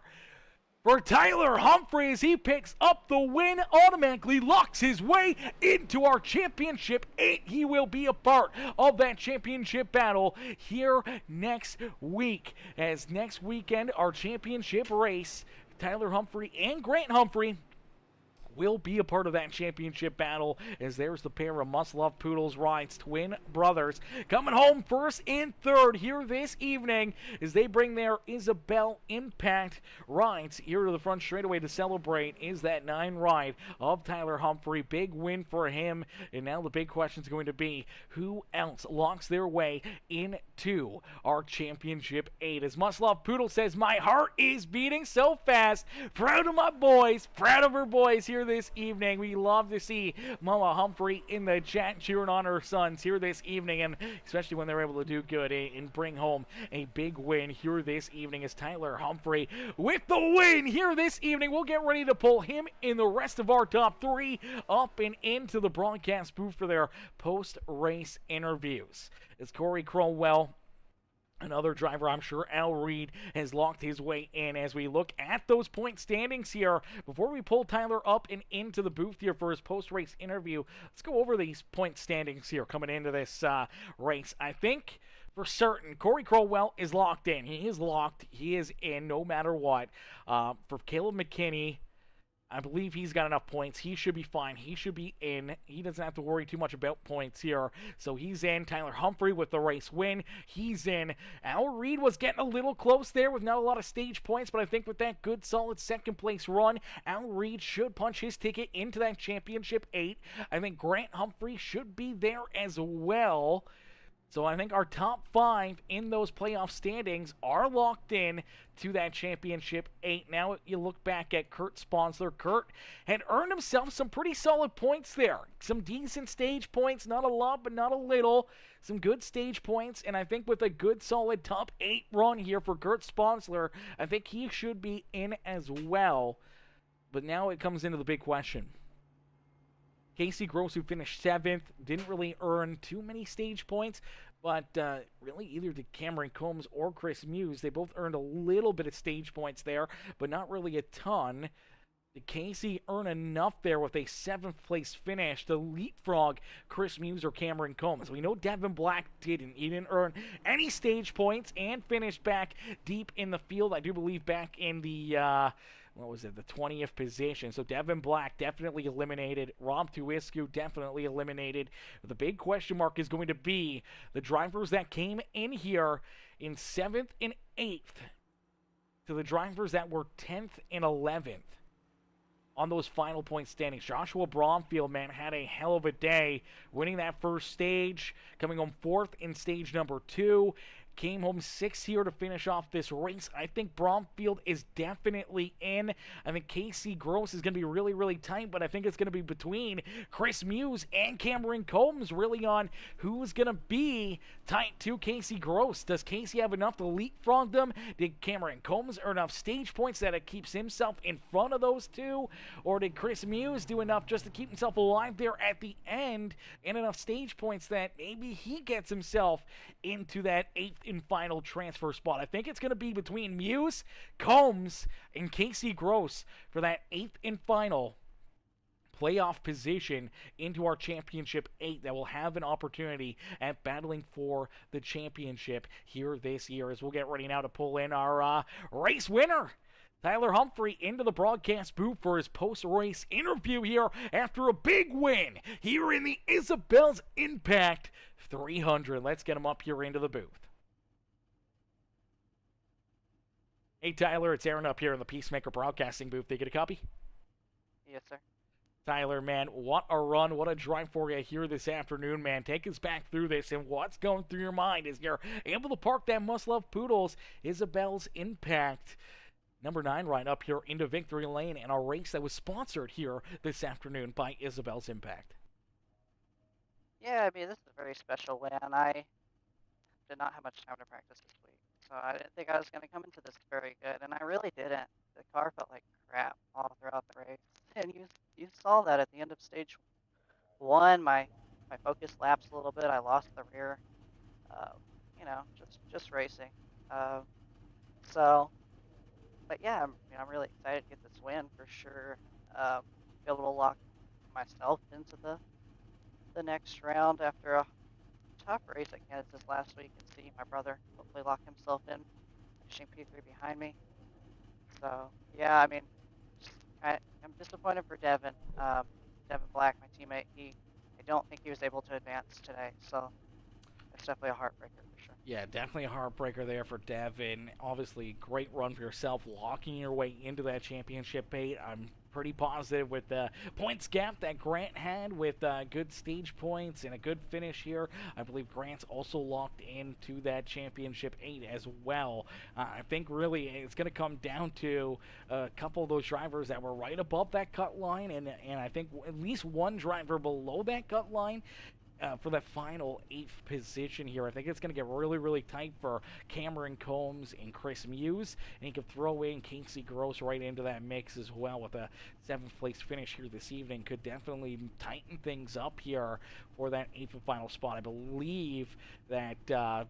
for Tyler Humphrey as he picks up the win, automatically locks his way into our Championship 8. He will be a part of that championship battle here next week, as next weekend, our championship race, Tyler Humphrey and Grant Humphrey will be a part of that championship battle, as there's the pair of Must Love Poodles rides, twin brothers, coming home first and third here this evening as they bring their Isabel Impact rides here to the front straightaway to celebrate. Is that 9 ride of Tyler Humphrey. Big win for him, and now the big question is going to be who else locks their way into our championship 8. As Must Love Poodle says, my heart is beating so fast. Proud of my boys, proud of her boys here this evening. We love to see Mama Humphrey in the chat cheering on her sons here this evening, and especially when they're able to do good and bring home a big win here this evening, as Tyler Humphrey with the win here this evening. We'll get ready to pull him in the rest of our top 3 up and into the broadcast booth for their post-race interviews. As Corey Crowell, another driver I'm sure Al Reed has locked his way in, as we look at those point standings here. Before we pull Tyler up and into the booth here for his post-race interview, let's go over these point standings here coming into this race. I think for certain Corey Crowell is locked in. He is locked. He is in no matter what. For Caleb McKinney, I believe he's got enough points. He should be fine. He should be in. He doesn't have to worry too much about points here. So he's in. Tyler Humphrey with the race win. He's in. Al Reed was getting a little close there with not a lot of stage points, but I think with that good, solid second place run, Al Reed should punch his ticket into that championship 8. I think Grant Humphrey should be there as well. So I think our top 5 in those playoff standings are locked in to that championship 8. Now you look back at Kurt Sponsler. Kurt had earned himself some pretty solid points there. Some decent stage points, not a lot, but not a little. Some good stage points, and I think with a good solid top 8 run here for Kurt Sponsler, I think he should be in as well. But now it comes into the big question. Casey Gross, who finished 7th, didn't really earn too many stage points, but really either did Cameron Combs or Chris Muse. They both earned a little bit of stage points there, but not really a ton. Did Casey earn enough there with a 7th place finish to leapfrog Chris Muse or Cameron Combs? We know Devin Black didn't. He didn't earn any stage points and finished back deep in the field. I do believe back in the, what was it, the 20th position. So Devin Black definitely eliminated. Rob Tuiscu definitely eliminated. The big question mark is going to be the drivers that came in here in 7th and 8th to the drivers that were 10th and 11th. On those final point standings. Joshua Bromfield, man, had a hell of a day winning that first stage, coming home 4th in stage number 2. Came home 6th here to finish off this race. I think Bromfield is definitely in. I think Casey Gross is going to be really, really tight, but I think it's going to be between Chris Muse and Cameron Combs really on who's going to be tight to Casey Gross. Does Casey have enough to leapfrog them? Did Cameron Combs earn enough stage points that it keeps himself in front of those two? Or did Chris Muse do enough just to keep himself alive there at the end and enough stage points that maybe he gets himself into that 8th and final transfer spot? I think it's going to be between Muse, Combs, and Casey Gross for that 8th and final playoff position into our championship 8 that will have an opportunity at battling for the championship here this year, as we'll get ready now to pull in our race winner, Tyler Humphrey, into the broadcast booth for his post-race interview here after a big win here in the Isabel's Impact 300. Let's get him up here into the booth. Hey, Tyler, it's Aaron up here in the Peacemaker Broadcasting booth. Did you get a copy? Yes, sir. Tyler, man, what a run, what a drive for you here this afternoon, man. Take us back through this and what's going through your mind as you're able to park that must-love Poodles Isabel's Impact number 9 right up here into victory lane in a race that was sponsored here this afternoon by Isabel's Impact. Yeah, I mean, this is a very special win. I did not have much time to practice this week, so I didn't think I was going to come into this very good, and I really didn't. The car felt like crap all throughout the race, and you saw that at the end of stage 1. My focus lapsed a little bit. I lost the rear, just racing. But yeah, I'm really excited to get this win for sure. Be able to lock myself into the next round after a tough race at Kansas last week, and see my brother hopefully lock himself in, finishing P3 behind me. So yeah, I mean, I'm disappointed for Devin. Devin Black, my teammate, I don't think he was able to advance today, so it's definitely a heartbreaker for sure. Yeah, definitely a heartbreaker there for Devin. Obviously, great run for yourself, locking your way into that championship 8. I'm pretty positive with the points gap that Grant had with good stage points and a good finish here. I believe Grant's also locked into that championship 8 as well. I think really it's going to come down to a couple of those drivers that were right above that cut line, and I think at least one driver below that cut line for that final 8th position here. I think it's going to get really, really tight for Cameron Combs and Chris Muse, and you can throw in Casey Gross right into that mix as well with a 7th place finish here this evening. Could definitely tighten things up here for that 8th and final spot. I believe that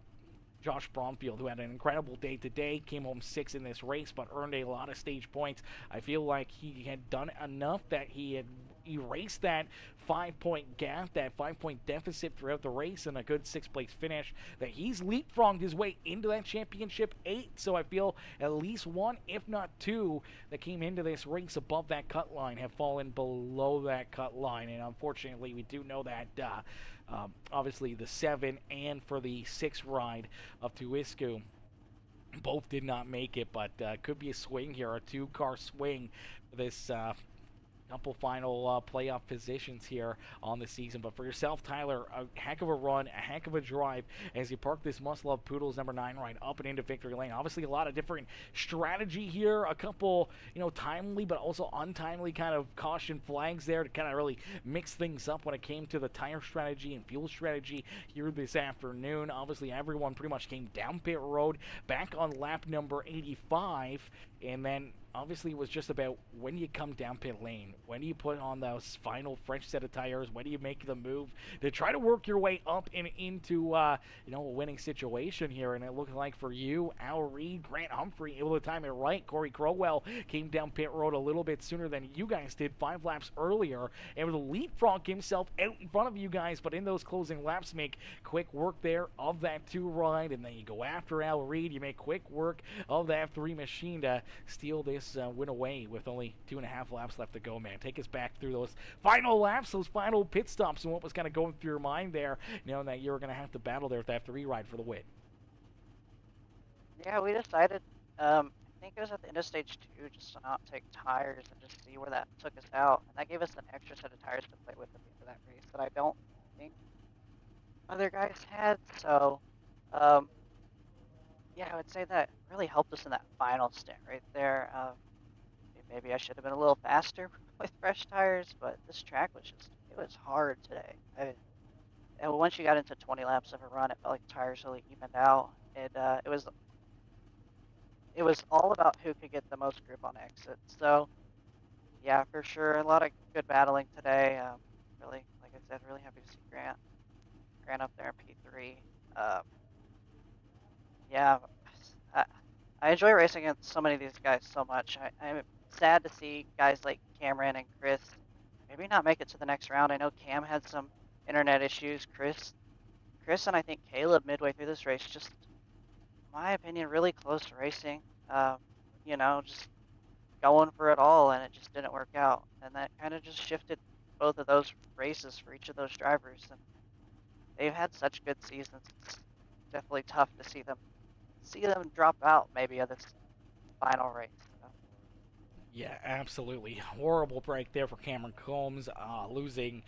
Josh Bromfield, who had an incredible day today, came home 6th in this race, but earned a lot of stage points. I feel like he had done enough that he had erased that 5-point gap, that 5-point deficit throughout the race, and a good 6th place finish, that he's leapfrogged his way into that championship 8. So I feel at least one, if not two, that came into this race above that cut line have fallen below that cut line. And unfortunately, we do know that obviously the 7 and for the 6 ride of Tuiscu both did not make it, but could be a swing here, a 2-car swing for this couple final playoff positions here on the season. But for yourself, Tyler, a heck of a run, a heck of a drive as you park this must-love Poodles number 9 right up and into victory lane. Obviously, a lot of different strategy here, a couple, timely but also untimely kind of caution flags there to kind of really mix things up when it came to the tire strategy and fuel strategy here this afternoon. Obviously, everyone pretty much came down pit road back on lap number 85, and then obviously it was just about when you come down pit lane, when do you put on those final fresh set of tires, when do you make the move to try to work your way up and into a winning situation here. And it looked like for you, Al Reed, Grant Humphrey able to time it right. Corey Crowell came down pit road a little bit sooner than you guys did, 5 laps earlier, able to leapfrog himself out in front of you guys, but in those closing laps make quick work there of that 2 ride, and then you go after Al Reed, you make quick work of that 3 machine to steal this win away with only 2.5 laps left to go, man. Take us back through those final laps, those final pit stops, and what was kind of going through your mind there, knowing that you were going to have to battle there with that 3 ride for the win. Yeah, we decided, I think it was at the end of stage 2, just to not take tires and just see where that took us out. And that gave us an extra set of tires to play with at the end of that race that I don't think other guys had. So, yeah, I would say that really helped us in that final stint right there. Maybe I should have been a little faster with fresh tires, but this track was it was hard today. And once you got into 20 laps of a run, it felt like the tires really evened out. And it was all about who could get the most grip on exit. So, yeah, for sure, a lot of good battling today. Really, like I said, really happy to see Grant up there in P3. Yeah, I, I enjoy racing against so many of these guys so much. I'm sad to see guys like Cameron and Chris maybe not make it to the next round. I know Cam had some internet issues. Chris and I think Caleb midway through this race, just, in my opinion, really close to racing. Just going for it all, and it just didn't work out. And that kind of just shifted both of those races for each of those drivers. And they've had such good seasons. It's definitely tough to see them drop out maybe of this final race. Yeah, absolutely. Horrible break there for Cameron Combs, losing,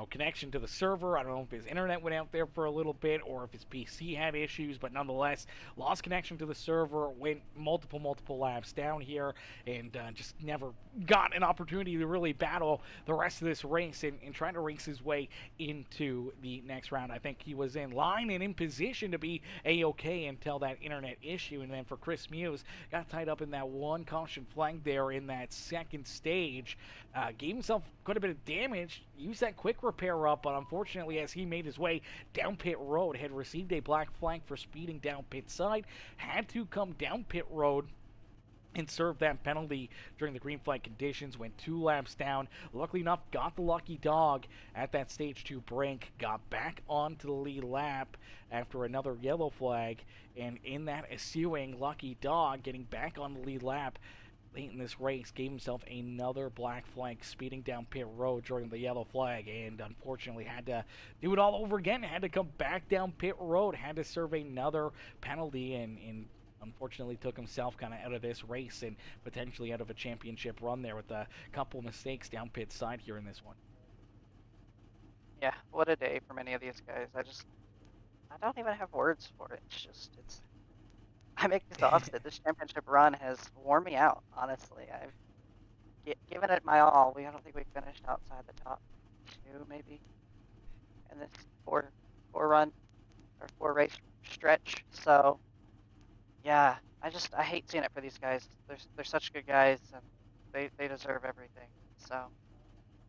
connection to the server. I don't know if his internet went out there for a little bit or if his PC had issues, but nonetheless, lost connection to the server, went multiple laps down here, and just never got an opportunity to really battle the rest of this race and trying to race his way into the next round. I think he was in line and in position to be A-okay until that internet issue, and then for Chris Muse, got tied up in that one caution flag there in that second stage, gave himself quite a bit of damage, used that quick repair up, but unfortunately as he made his way down pit road, had received a black flag for speeding down pit side, had to come down pit road and served that penalty during the green flag conditions, went 2 laps down. Luckily enough, got the lucky dog at that stage 2 break, got back onto the lead lap after another yellow flag, and in that ensuing lucky dog getting back on the lead lap late in this race, gave himself another black flag speeding down pit road during the yellow flag, and unfortunately had to do it all over again, had to come back down pit road, had to serve another penalty, and unfortunately took himself kind of out of this race and potentially out of a championship run there with a couple mistakes down pit side here in this one. Yeah, what a day for many of these guys. I don't even have words for it. I'm exhausted. This championship run has worn me out, honestly. I've given it my all. I don't think we finished outside the top 2, maybe, in this four race stretch. So, yeah, I hate seeing it for these guys. They're such good guys, and they deserve everything. So,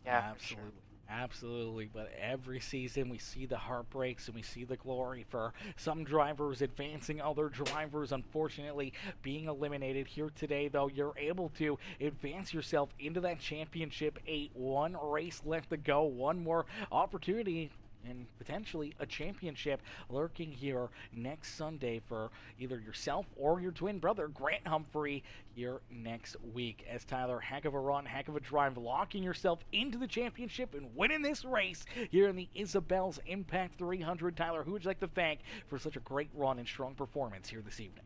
yeah, Absolutely. for sure. Absolutely, but every season we see the heartbreaks and we see the glory for some drivers advancing, other drivers unfortunately being eliminated. Here today, though, you're able to advance yourself into that championship 8. 1 race left to go, one more opportunity and potentially a championship lurking here next Sunday for either yourself or your twin brother, Grant Humphrey, here next week. As Tyler, heck of a run, heck of a drive, locking yourself into the championship and winning this race here in the Isabel's Impact 300. Tyler, who would you like to thank for such a great run and strong performance here this evening?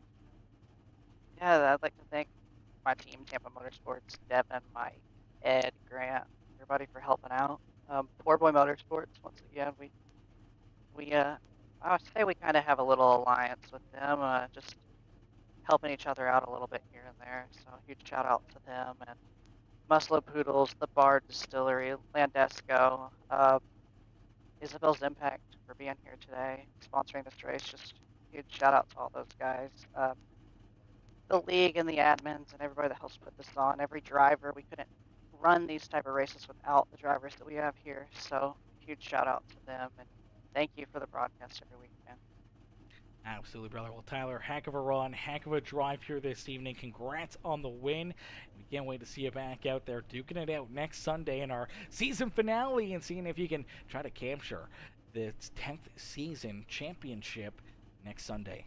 Yeah, I'd like to thank my team, Tampa Motorsports, Devin, Mike, Ed, Grant, everybody for helping out. Poor Boy Motorsports, once again, I would say we kind of have a little alliance with them, just helping each other out a little bit here and there. So huge shout out to them, and Muscle Poodles, the Bard Distillery, Landesco, Isabel's Impact for being here today, sponsoring this race. Just huge shout out to all those guys. the league and the admins and everybody that helps put this on, every driver. We couldn't run these type of races without the drivers that we have here. So huge shout out to them, and thank you for the broadcast every week, man. Absolutely, brother. Well, Tyler, heck of a run, heck of a drive here this evening. Congrats on the win. We can't wait to see you back out there duking it out next Sunday in our season finale and seeing if you can try to capture the 10th season championship next Sunday.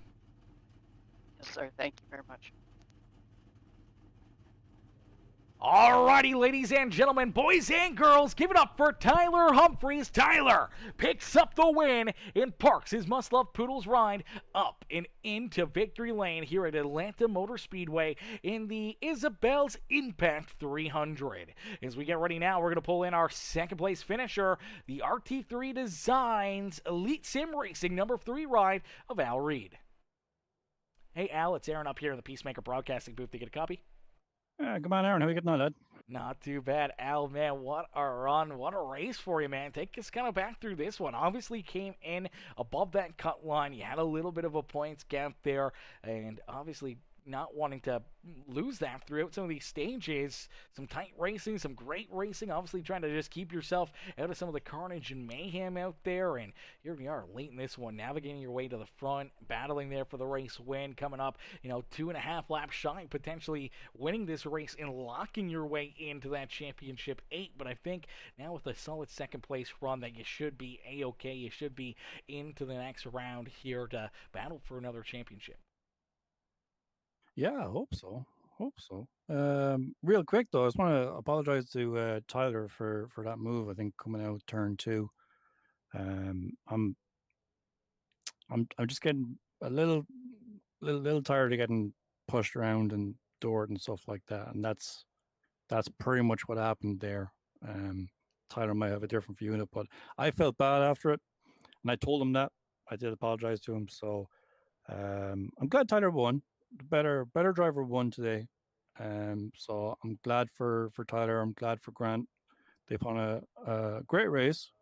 Yes, sir. Thank you very much. Alrighty, ladies and gentlemen, boys and girls, give it up for Tyler Humphreys. Tyler picks up the win and parks his must-love Poodles ride up and into victory lane here at Atlanta Motor Speedway in the Isabel's Impact 300. As we get ready now, we're going to pull in our second place finisher, the RT3 Designs Elite Sim Racing number 3 ride of Al Reed. Hey, Al, it's Aaron up here in the Peacemaker Broadcasting booth to get a copy. Come on, Aaron. How are you getting on, lad? Not too bad, Al, man. What a run. What a race for you, man. Take us kind of back through this one. Obviously came in above that cut line. You had a little bit of a points gap there, and obviously not wanting to lose that throughout some of these stages. Some tight racing, some great racing. Obviously trying to just keep yourself out of some of the carnage and mayhem out there. And here we are late in this one, navigating your way to the front, battling there for the race win. Coming up, 2.5 laps shy, potentially winning this race and locking your way into that championship 8. But I think now with a solid second place run that you should be A-okay. You should be into the next round here to battle for another championship. Yeah, I hope so. Real quick though, I just want to apologize to Tyler for that move. I think coming out turn 2. I'm just getting a little tired of getting pushed around and doored and stuff like that, and that's pretty much what happened there. Tyler might have a different view in it, but I felt bad after it, and I told him that. I did apologize to him, so I'm glad Tyler won. The better driver won today. So I'm glad for Tyler. I'm glad for Grant. They put on a great race.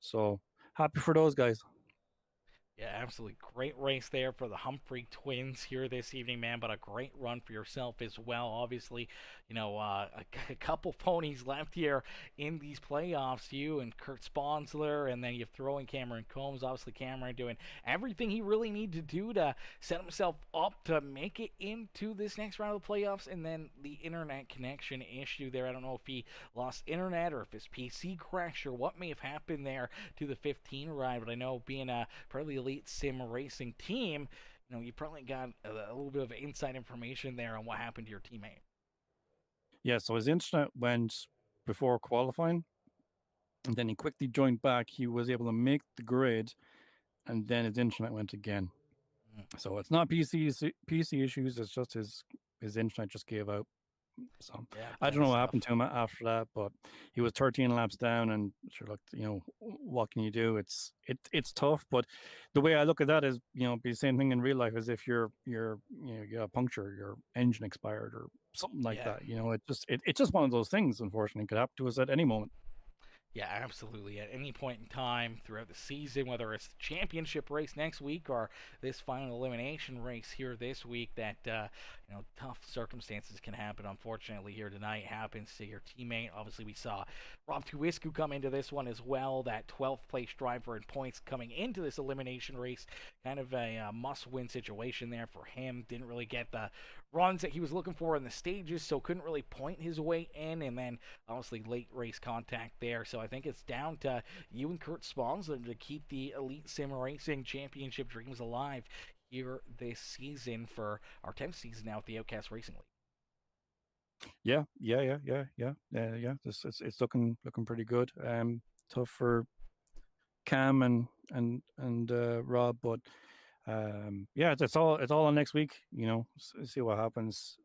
So happy for those guys. Yeah, absolutely. Great race there for the Humphrey twins here this evening, man, but a great run for yourself as well. Obviously, a couple ponies left here in these playoffs. You and Kurt Sponsler, and then you throw in Cameron Combs. Obviously, Cameron doing everything he really needed to do to set himself up to make it into this next round of the playoffs, and then the internet connection issue there. I don't know if he lost internet or if his PC crashed or what may have happened there to the 15 ride, but I know being a probably elite sim racing team, you probably got a little bit of inside information there on what happened to your teammate. Yeah, so his internet went before qualifying, and then he quickly joined back. He was able to make the grid, and then his internet went again. So it's not PC issues, it's just his internet just gave out. So yeah, I don't know what happened to him after that, but he was 13 laps down, and sure, look, what can you do? It's tough, but the way I look at that is, be the same thing in real life as if you got a puncture, your engine expired or something like that. It's just one of those things. Unfortunately, it could happen to us at any moment. Yeah, absolutely. At any point in time throughout the season, whether it's the championship race next week or this final elimination race here this week, that tough circumstances can happen. Unfortunately, here tonight happens to your teammate. Obviously, we saw Rob Tuisku come into this one as well. That 12th place driver in points coming into this elimination race, kind of a must-win situation there for him. Didn't really get the runs that he was looking for in the stages, so couldn't really point his way in, and then obviously late race contact there. So I think it's down to you and Kurt Sponsler to keep the Elite Sim Racing Championship dreams alive here this season for our 10th season now at the Outcast Racing League. Yeah. It's looking pretty good. Tough for Cam and Rob, but it's all on next week. See what happens.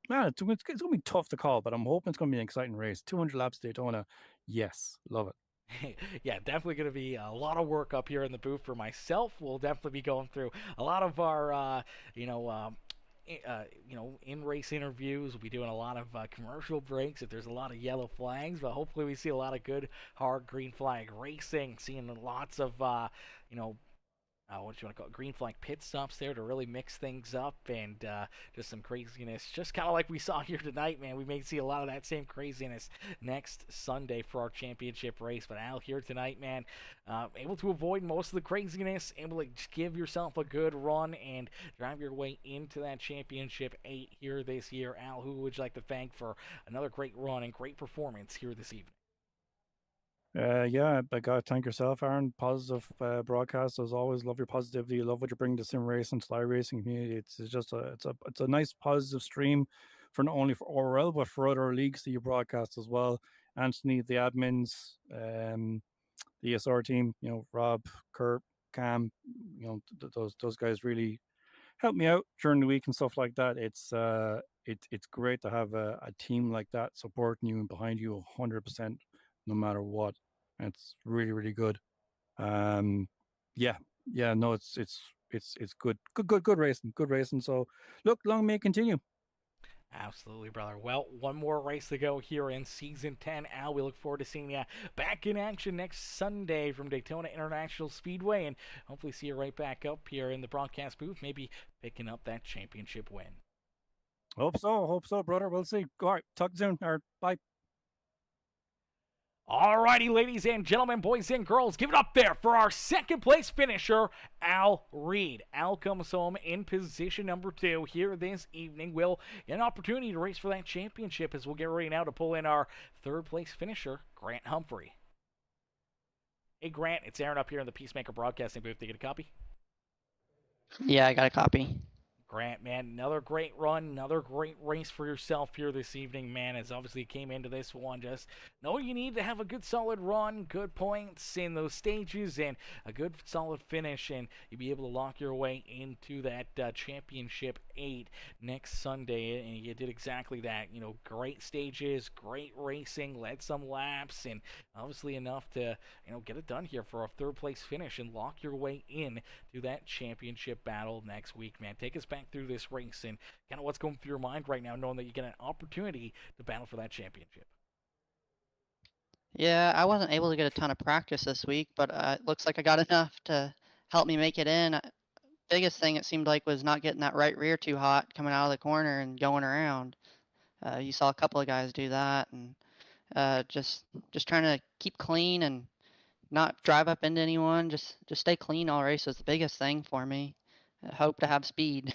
It's gonna be tough to call, but I'm hoping it's gonna be an exciting race. 200 laps Daytona, yes, love it. Yeah, definitely going to be a lot of work up here in the booth for myself. We'll definitely be going through a lot of our, in-race interviews. We'll be doing a lot of commercial breaks if there's a lot of yellow flags, but hopefully we see a lot of good hard green flag racing, seeing lots of, what you want to call it, green flag pit stops there to really mix things up and just some craziness. Just kind of like we saw here tonight, man. We may see a lot of that same craziness next Sunday for our championship race. But Al here tonight, man, able to avoid most of the craziness, able to just give yourself a good run and drive your way into that championship 8 here this year. Al, who would you like to thank for another great run and great performance here this evening? Yeah, I got to thank yourself, Aaron. Positive broadcast as always. Love your positivity. Love what you bring to sim racing, to the iRacing community. It's just a nice positive stream for not only for ORL but for other leagues that you broadcast as well. Anthony, the admins, the ESR team, Rob, Kurt, Cam, those guys really help me out during the week and stuff like that. It's great to have a team like that supporting you and behind you 100%, no matter what. It's really, really good. Yeah, no, it's good, good racing. So, look, long may it continue. Absolutely, brother. Well, one more race to go here in Season 10. Al, we look forward to seeing you back in action next Sunday from Daytona International Speedway, and hopefully see you right back up here in the broadcast booth, maybe picking up that championship win. Hope so, brother. We'll see. All right, talk soon. All right, bye. Alrighty, ladies and gentlemen, boys and girls, give it up there for our second place finisher, Al Reed. Al comes home in position number 2 here this evening. We'll get an opportunity to race for that championship as we'll get ready now to pull in our third place finisher, Grant Humphrey. Hey, Grant, it's Aaron up here in the Peacemaker Broadcasting booth. Did you get a copy? Yeah, I got a copy. Grant, man, another great run, another great race for yourself here this evening, man, as obviously came into this one. Just know you need to have a good solid run, good points in those stages, and a good solid finish, and you'll be able to lock your way into that championship 8 next Sunday, and you did exactly that. Great stages, great racing, led some laps, and obviously enough to, get it done here for a third place finish and lock your way in to that championship battle next week, man. Take us back through this race and kind of what's going through your mind right now, knowing that you get an opportunity to battle for that championship. Yeah, I wasn't able to get a ton of practice this week, but it looks like I got enough to help me make it in. Biggest thing it seemed like was not getting that right rear too hot coming out of the corner and going around. You saw a couple of guys do that, and just trying to keep clean and not drive up into anyone. Just stay clean all race was the biggest thing for me. I hope to have speed.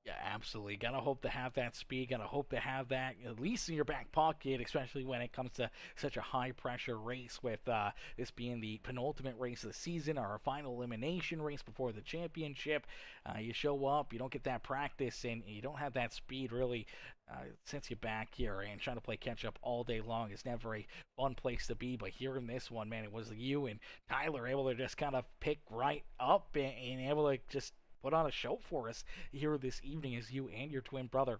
Yeah, absolutely. Gotta hope to have that speed. Gotta hope to have that at least in your back pocket, especially when it comes to such a high-pressure race with this being the penultimate race of the season, our final elimination race before the championship. You show up, you don't get that practice, and you don't have that speed really sends you back here, and trying to play catch-up all day long is never a fun place to be. But here in this one, man, it was you and Tyler able to just kind of pick right up and able to just put on a show for us here this evening as you and your twin brother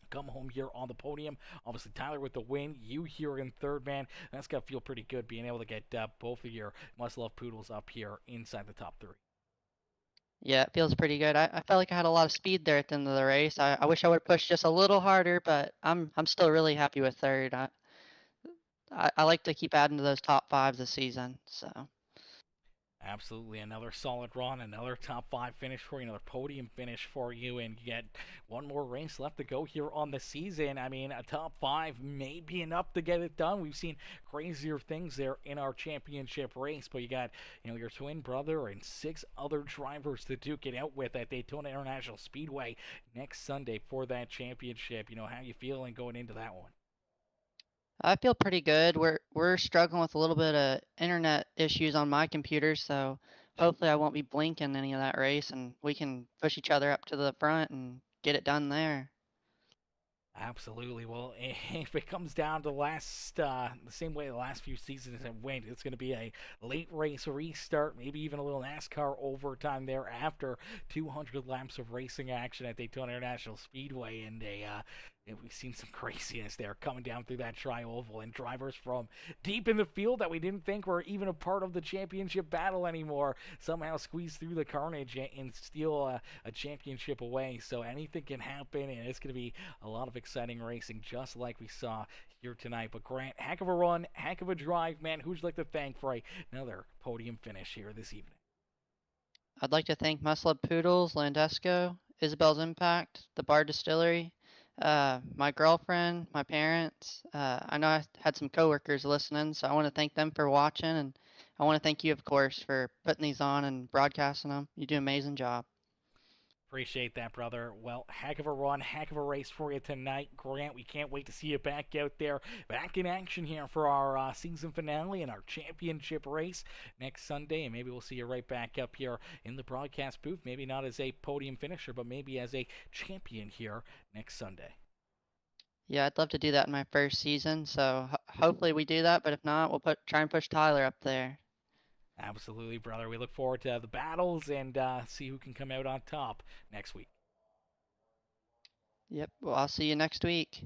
come home here on the podium. Obviously, Tyler with the win, you here in third, man. That's got to feel pretty good being able to get both of your must-love poodles up here inside the top 3. Yeah, it feels pretty good. I felt like I had a lot of speed there at the end of the race. I wish I would have pushed just a little harder, but I'm still really happy with third. I like to keep adding to those top 5s this season, so. Absolutely, another solid run, another top 5 finish for you, another podium finish for you, and you get one more race left to go here on the season. I mean, a top 5 may be enough to get it done. We've seen crazier things there in our championship race, but you got, your twin brother and 6 other drivers to duke it out with at Daytona International Speedway next Sunday for that championship. How you feeling going into that one? I feel pretty good. We're struggling with a little bit of internet issues on my computer, so hopefully I won't be blinking any of that race, and we can push each other up to the front and get it done there. Absolutely. Well, if it comes down to the same way the last few seasons have went, it's going to be a late race restart, maybe even a little NASCAR overtime there after 200 laps of racing action at Daytona International Speedway, and we've seen some craziness there coming down through that tri-oval, and drivers from deep in the field that we didn't think were even a part of the championship battle anymore somehow squeeze through the carnage and steal a championship away. So anything can happen, and it's going to be a lot of exciting racing just like we saw here tonight. But Grant, heck of a run, heck of a drive, man. Who'd you like to thank for another podium finish here this evening? I'd like to thank Muscle Up Poodles, Landesco, Isabel's Impact, the Bar Distillery, my girlfriend, my parents. I know I had some coworkers listening, so I want to thank them for watching, and I want to thank you, of course, for putting these on and broadcasting them. You do an amazing job. Appreciate that, brother. Well, heck of a run, heck of a race for you tonight, Grant. We can't wait to see you back out there, back in action here for our season finale and our championship race next Sunday. And maybe we'll see you right back up here in the broadcast booth. Maybe not as a podium finisher, but maybe as a champion here next Sunday. Yeah, I'd love to do that in my first season, so hopefully we do that. But if not, we'll try and push Tyler up there. Absolutely, brother. We look forward to the battles and see who can come out on top next week. Yep, well, I'll see you next week.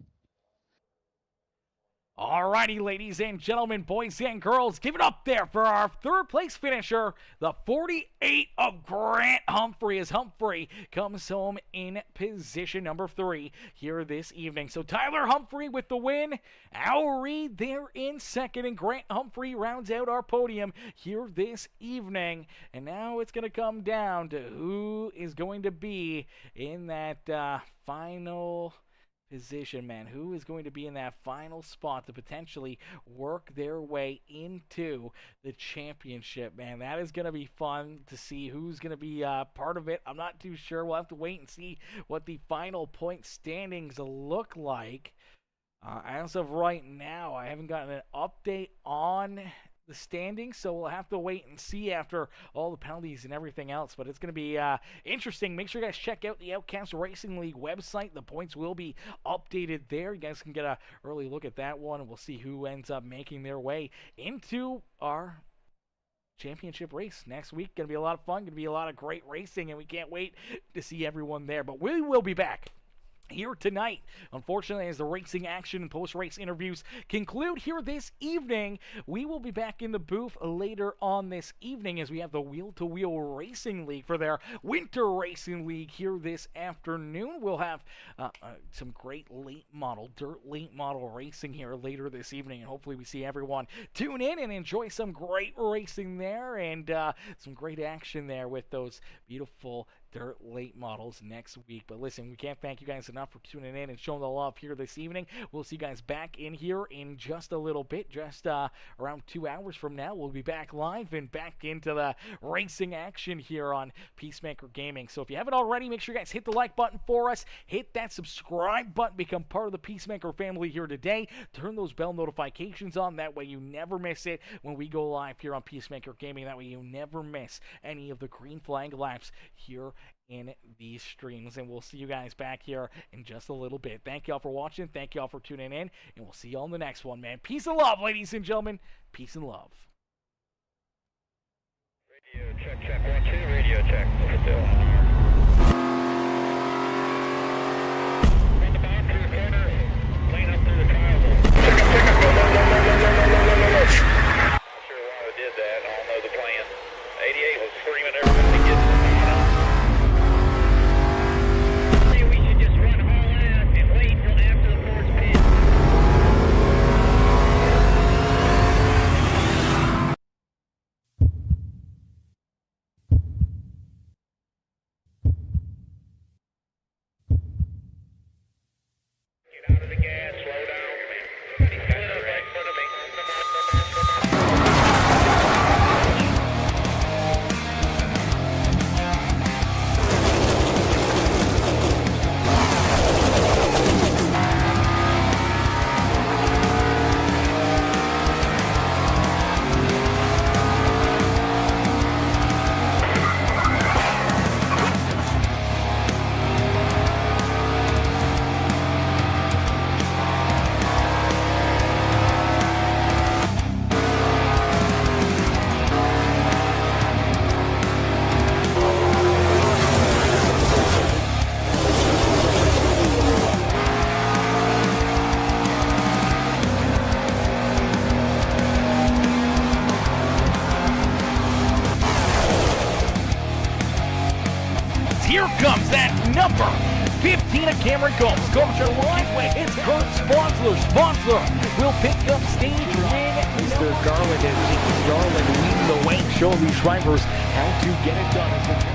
Alrighty, ladies and gentlemen, boys and girls, give it up there for our third place finisher, the 48 of Grant Humphrey, as Humphrey comes home in position number 3 here this evening. So Tyler Humphrey with the win, Al Reed there in second, and Grant Humphrey rounds out our podium here this evening. And now it's going to come down to who is going to be in that final position, man. Who is going to be in that final spot to potentially work their way into the championship, man? That is going to be fun to see who's going to be part of it. I'm not too sure. We'll have to wait and see what the final point standings look like. As of right now, I haven't gotten an update on the standings, so we'll have to wait and see after all the penalties and everything else. But it's going to be interesting. Make sure you guys check out the Outcast Racing League website. The points will be updated there. You guys can get an early look at that one, and we'll see who ends up making their way into our championship race next week. Going to be a lot of fun. Going to be a lot of great racing, and we can't wait to see everyone there. But we will be back here tonight, unfortunately, as the racing action and post-race interviews conclude here this evening. We will be back in the booth later on this evening as we have the Wheel-to-Wheel Racing League for their Winter Racing League here this afternoon. We'll have some great dirt late model racing here later this evening, and hopefully we see everyone tune in and enjoy some great racing there and some great action there with those beautiful dirt late models next week. But listen, we can't thank you guys enough for tuning in and showing the love here this evening. We'll see you guys back in here in just a little bit, just around 2 hours from now. We'll be back live and back into the racing action here on Peacemaker Gaming. So if you haven't already, make sure you guys hit the like button for us, hit that subscribe button, become part of the Peacemaker family here today, turn those bell notifications on, that way you never miss it when we go live here on Peacemaker Gaming. That way you never miss any of the green flag laps here in these streams. And we'll see you guys back here in just a little bit. Thank y'all for watching. Thank y'all for tuning in. And we'll see y'all in the next one, man. Peace and love, ladies and gentlemen. Peace and love. Radio check, check, 1, 2, radio check. What's it doing? On the back to the corner, lane up through the triangle. Not sure why they did that. I don't know the plan. 88 was screaming everybody to get to the bottom. We should just run all out and wait till after the fourth pit. Get out of the gas, slow down, man. He's got it right in front of me. Here comes that number 15 of Cameron Combs. Coach, your line, it's Kurt Sponsler. Sponsler will pick up stage win Mr. Garland and Garland leading the way, showing these drivers how to get it done.